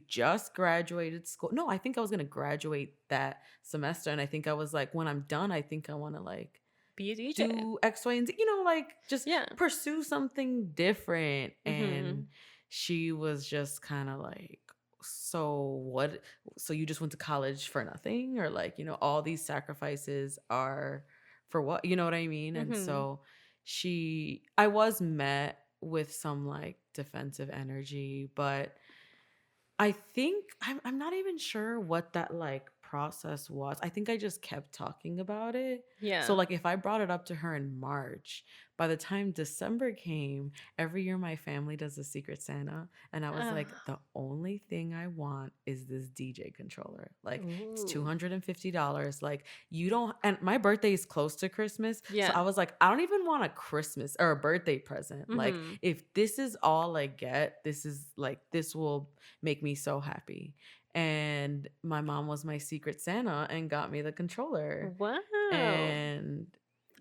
just graduated school. No, I think I was gonna graduate that semester, and I think I was like, when I'm done, I think I want to like Be a DJ. do X, Y, and Z, like just Yeah. pursue something different." Mhm. And she was just kind of like, so what? So you just went to college for nothing? Or like, all these sacrifices are for what? You know what I mean? And Mhm. so I was met with some like defensive energy, but I think I'm not even sure what that like process was. I think I just kept talking about it. So Yeah. like if I brought it up to her in March, by the time December came, every year my family does a Secret Santa, and I was like, Ugh. the only thing I want is this DJ controller. Like it's Ooh. $250. Like you don't, and my birthday is close to Christmas, so Yeah. I was like, I don't even want a Christmas or a birthday present. Like Mhm. if this is all I get, this will make me so happy. And my mom was my secret Santa and got me the controller. Wow. And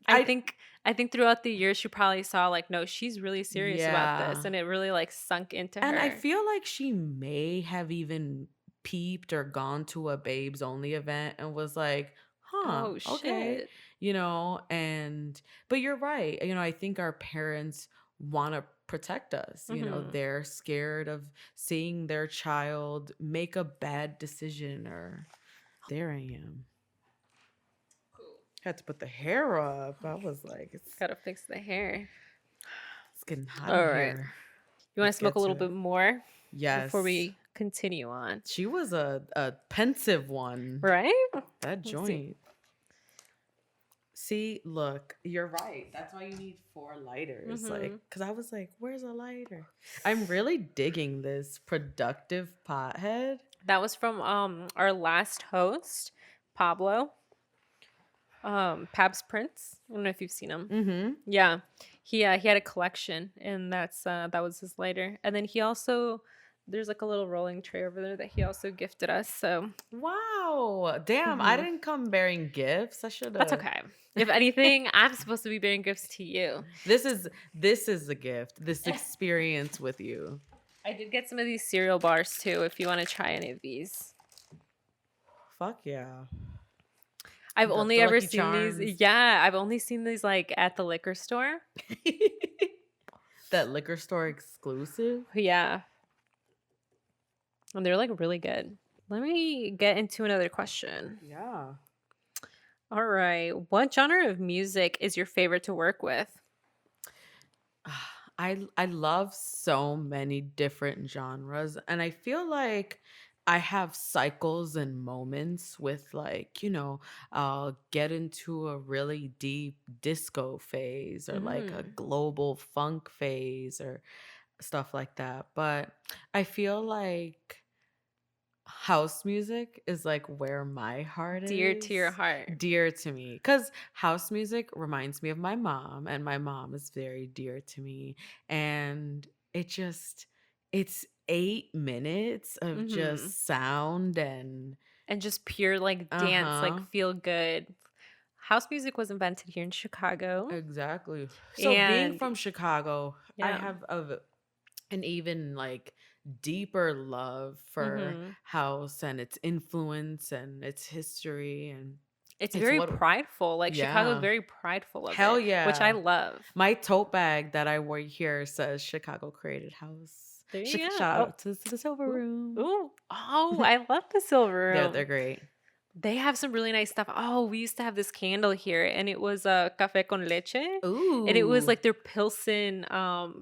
I I, think I think throughout the years she probably saw like, no, she's really serious about this, yeah. and it really like sunk into And I her. feel like she may have even peeped or gone to a Babes Only event and was like, huh, Oh okay. shit. But you're right. I think our parents want to protect us. Mhm. They're scared of seeing their child make a bad decision or there I am. Had to put the hair up. I was like, it's Gotta fix the hair. it's getting hot in All right. here. You want Let's to smoke get a to little it. bit more before Yes. we continue on? She was a pensive one. Right? That Let's see. joint. See, look, you're right. That's why you need 4 lighters. Mhm. Because I was like, where's a lighter? I'm really digging this productive pothead. That was from our last host, Pablo. Pabs Prince. I don't know if you've seen him. Mm-hmm. Yeah. He had a collection, and that was his lighter. And then he also there's like a little rolling tray over there that he also gifted us. So Wow. Damn, I mhm. didn't come bearing gifts. I should That's have. okay. If anything, I'm supposed to be bearing gifts to you. This is a gift. This experience with you. I did get some of these cereal bars too, if you want to try any of these. Fuck yeah. I've The only ever Lucky seen Charms. these. Yeah, I've only seen these like at the liquor store. That liquor store exclusive. Yeah. And they're like really good. Let me get into another question. Yeah. All right. What genre of music is your favorite to work with? I love so many different genres, and I feel like I have cycles and moments with like, I'll get into a really deep disco phase or like a Mm. global funk phase or stuff like that. But I feel like house music is like where my heart Dear to your is, heart. dear to me, because house music reminds me of my mom, and my mom is very dear to me. And it's 8 minutes of Hmm. just sound and And just pure like dance, like uh-huh. feel good. House music was invented here in Chicago. Exactly. So being And from Chicago, I yeah. have an even like deeper love for Hmm. house and its influence and its history, and It's it's very what prideful. Like Chicago's yeah. very prideful of Hell it, which I yeah. love. My tote bag that I wore here says Chicago created house. There you go. Shout Oh, out to the silver ooh, room. ooh. Oh, I love the silver they're room. they're great. They have some really nice stuff. Oh, we used to have this candle here, and it was a café con leche, and it was Ooh. like their Pilsen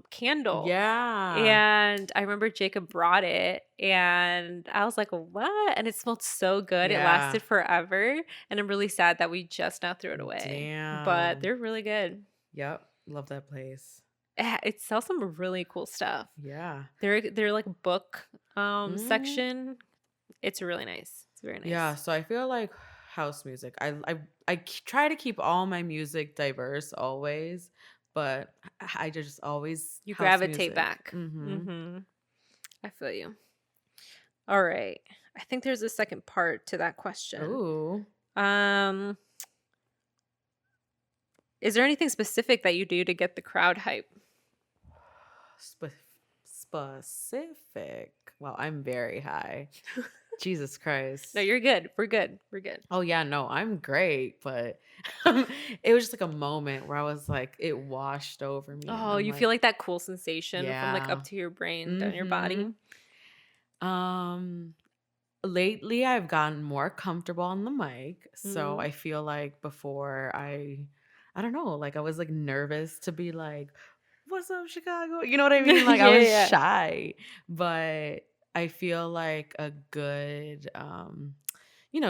candle. Yeah. And I remember Jacob brought it, and I was like, "What?" And it smelled so good. It Yeah. lasted forever, and I'm really sad that we just now threw it away. But Damn. they're really good. Yep. Love that place. It sells some really cool stuff. Yeah. They're like book Mm. section. It's really nice. It's very Yeah. nice. So I feel like house music. Try to keep all my music diverse always, but I just always You house gravitate music. back. Mm-hmm. Mm-hmm. I feel you. All right. I think there's a second part to that question. Ooh. Um, is there anything specific that you do to get the crowd hype? Specific. Wow, I'm very high. Jesus Christ. No, you're good. We're good. We're good. Oh yeah, no, I'm great, but it was just like a moment where I was like, it washed over me, and Oh, I'm you like, feel like that cool sensation from like yeah. up to your brain, down your body? Mm-hmm. Lately I've gotten more comfortable on the mic, so Mm. I feel like before I don't know, like I was like nervous to be like, "What's up, Chicago?" You know what I mean? Like I Yeah, was yeah. shy, but I feel like a good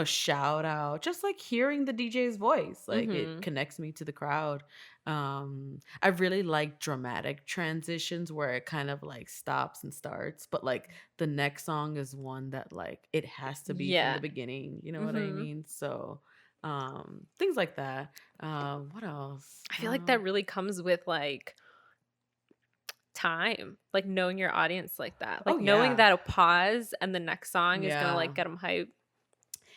shout out, just like hearing the DJ's voice, like it Mm-hmm. connects me to the crowd. I really like dramatic transitions where it kind of like stops and starts, but like the next song is one that like it has to be from Yeah. the beginning, you know what I Mm-hmm. mean? So things like that. What else? I feel like that really comes with like time, like knowing your audience like that, Oh like knowing yeah. that a pause and the next song is gonna Yeah. like get them hype.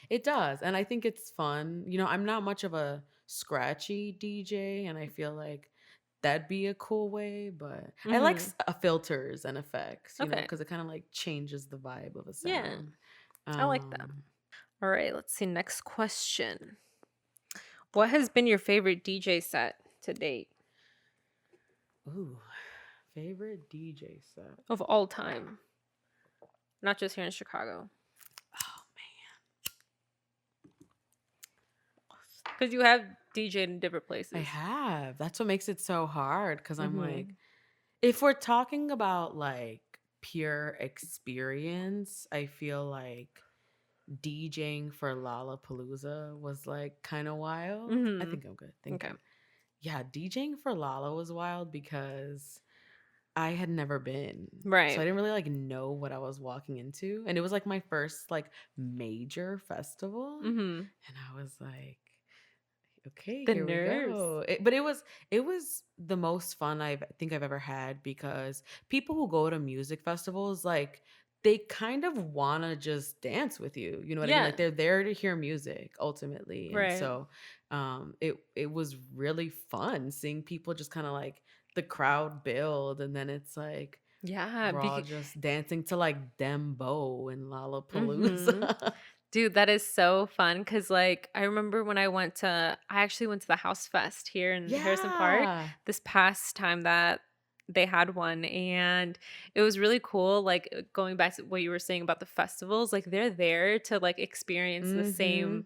It does. And I think it's fun. I'm not much of a scratchy DJ, and I feel like that'd be a cool way, but I like Mm-hmm. filters and effects, Okay. because it kind of like changes the vibe of a Yeah, sound. I like that. Um, All right, let's see. Next question. What has been your favorite DJ set to date ooh, favorite DJ set. of all time? Not just here in Chicago. Oh Because you have DJed in different places. man, I have. That's what makes it so hard, because I'm Mm-hmm. like, if we're talking about like pure experience, I feel like DJing for Lollapalooza was like kind of wild. I Mm-hmm. think I'm good. Thank Okay. you. Yeah, DJing for Lala was wild because I had never been. So I Right. didn't really like know what I was walking into. And it was like my first like major festival. Mm-hmm. And I was like, okay, The here we nerves. go. But it was the most fun think I've ever had, because people who go to music festivals, like they kind of want to just dance with you. You know what I mean? Yeah. Like they're there to hear music ultimately. And Right. so it was really fun seeing people just kind of like the crowd build, and then it's like Yeah. we're all just dancing to like Dembo and Mm-hmm. Lollapalooza. Dude, that is so fun because, like, I remember when I actually went to the House Fest here in Harrison Park Yeah. this past time that they had one. And it was really cool, like, going back to what you were saying about the festivals, like, they're there to, like, experience the Mm-hmm. same,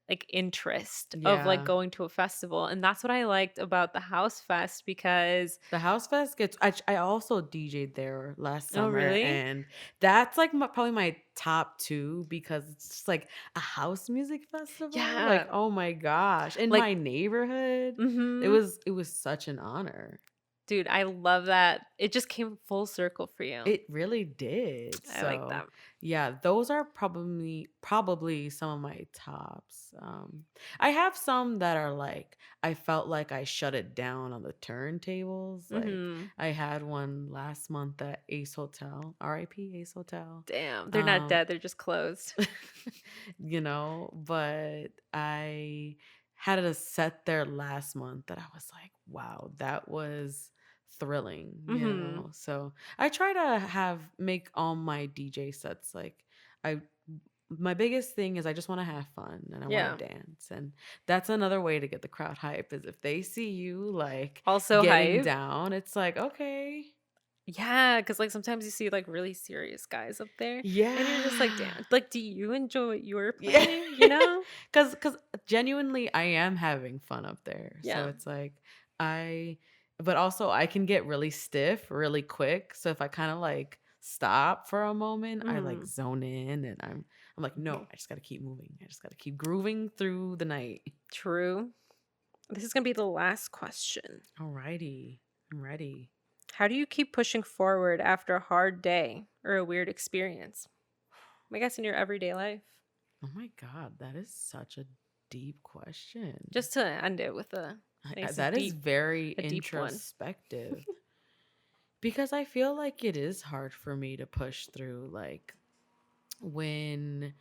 like, interest of, like, Yeah. going to a festival. And that's what I liked about the House Fest because, The House Fest gets. I also DJ'd there last oh, summer, really? and that's like probably my top two, because it's just like a house music festival. Like, Yeah. oh my gosh, in Like, my neighborhood, it mm-hmm. was such an honor. Dude, I love that. It just came full circle for you. It really did. I like So that. yeah, those are probably some of my tops. I have some that are like I felt like I shut it down on the turntables. Like Mm-hmm. I had one last month at Ace Hotel, R.I.P. Ace Hotel. Damn, they're not Um, dead. They're just closed. but I had a set there last month that I was like, wow, that was thrilling, Mm-hmm. So I try to make all my DJ sets like I my biggest thing is I just want to have fun and I want Yeah. to dance, and that's another way to get the crowd hype, is if they see you like Also getting hype. down, it's like, okay, Yeah, because like sometimes you see like really serious guys up there, and you're just like, Yeah. damn, like, do you enjoy what you're Yeah. playing? You know? Cause genuinely I am having fun up there. So Yeah. it's like I but also I can get really stiff really quick. So if I kind of like stop for a moment, I like Mm, zone in and I'm like, no, I just gotta keep moving. I just gotta keep grooving through the night. true. This is gonna be the last question. Alrighty. I'm ready. How do you keep pushing forward after a hard day or a weird experience? I guess in your everyday life. Oh my God, that is such a deep question. Just to end it with a nice That is deep, very a deep one. introspective because I feel like it is hard for me to push through, like when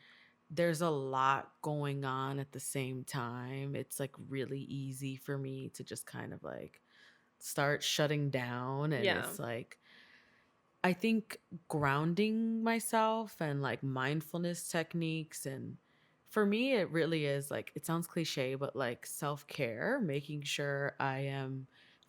there's a lot going on at the same time. It's like really easy for me to just kind of like start shutting down. And Yeah, it's like, I think grounding myself and like mindfulness techniques, and for me it really is like, it sounds cliche, but like self-care, making sure I am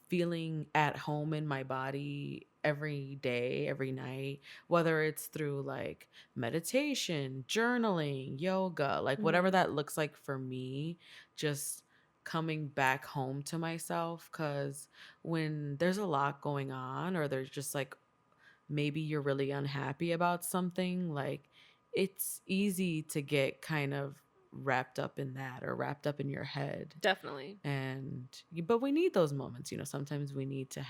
feeling at home in my body every day, every night, whether it's through like meditation, journaling, yoga, like whatever hmm, that looks like for me, just coming back home to myself. Cuz when there's a lot going on, or there's just like maybe you're really unhappy about something, like it's easy to get kind of wrapped up in that, or wrapped up in your head. definitely. But we need those moments, sometimes we need to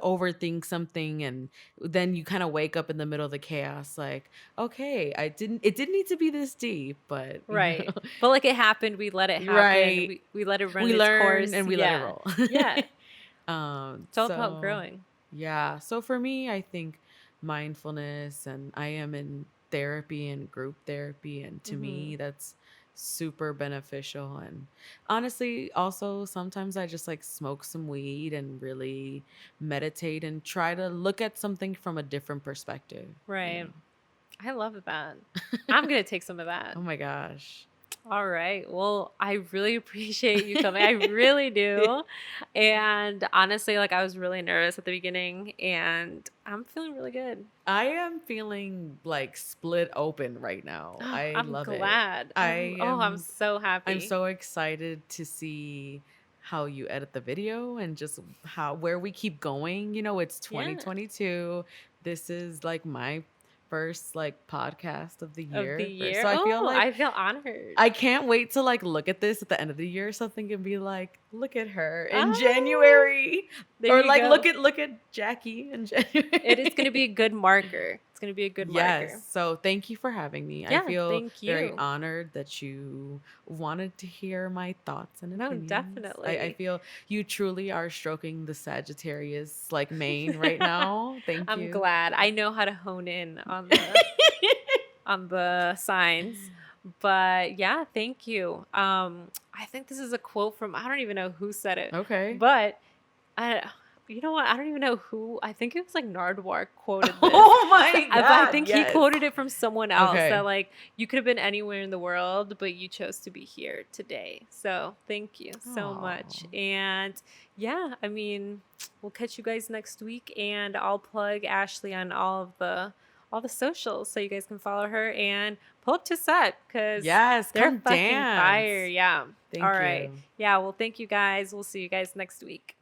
overthink something, and then you kind of wake up in the middle of the chaos like, okay, it didn't need to be this deep, but Right. But like it happened, we let it you're happen. right. We let it run We its learn course. and we let it Yeah. roll. Yeah. It's all about So growing. yeah. So for me, I think mindfulness, and I am in therapy and group therapy. And to Hmm. me, that's super beneficial. And honestly, also sometimes I just like smoke some weed and really meditate and try to look at something from a different perspective, you Right. know? I love that. I'm gonna take some of that. Oh my gosh. All right. Well, I really appreciate you coming. I really do. And honestly, like I was really nervous at the beginning and I'm feeling really good. I am feeling like split open right now. I I'm love it. glad. I I'm am so I'm happy. so excited to see how you edit the video, and just how where we keep going. It's Yeah. 2022. This is like my first like podcast of the Of the year. year. So I feel Oh, like I feel honored. I can't wait to like look at this at the end of the year or something and be like, look at her in Ah, January. there Or you like go. look at Jackie in It is going to be a January. good marker. It's going to be a good Yes. marker. So thank you for having me. I Yeah, feel thank very you. honored that you wanted to hear my thoughts and No, opinions. I definitely. feel you truly are stroking the Sagittarius like mane right now. Thank I'm you. glad. I know how to hone in on the signs. But yeah, thank you. I think this is a quote from I don't even know who said it, Okay. but I you know what? I don't even know who. I think it was like Nardwar quoted this. Oh my But I God. think he Yes. quoted it from someone else that Okay. like you could have been anywhere in the world, but you chose to be here today. So thank you so much. Oh. And yeah, I mean, we'll catch you guys next week, and I'll plug Ashley on all the socials so you guys can follow her and pull up to set because Yes. they're Come fucking fire. dance. Yeah. All Thank right. you. Yeah. Well, thank you guys. We'll see you guys next week.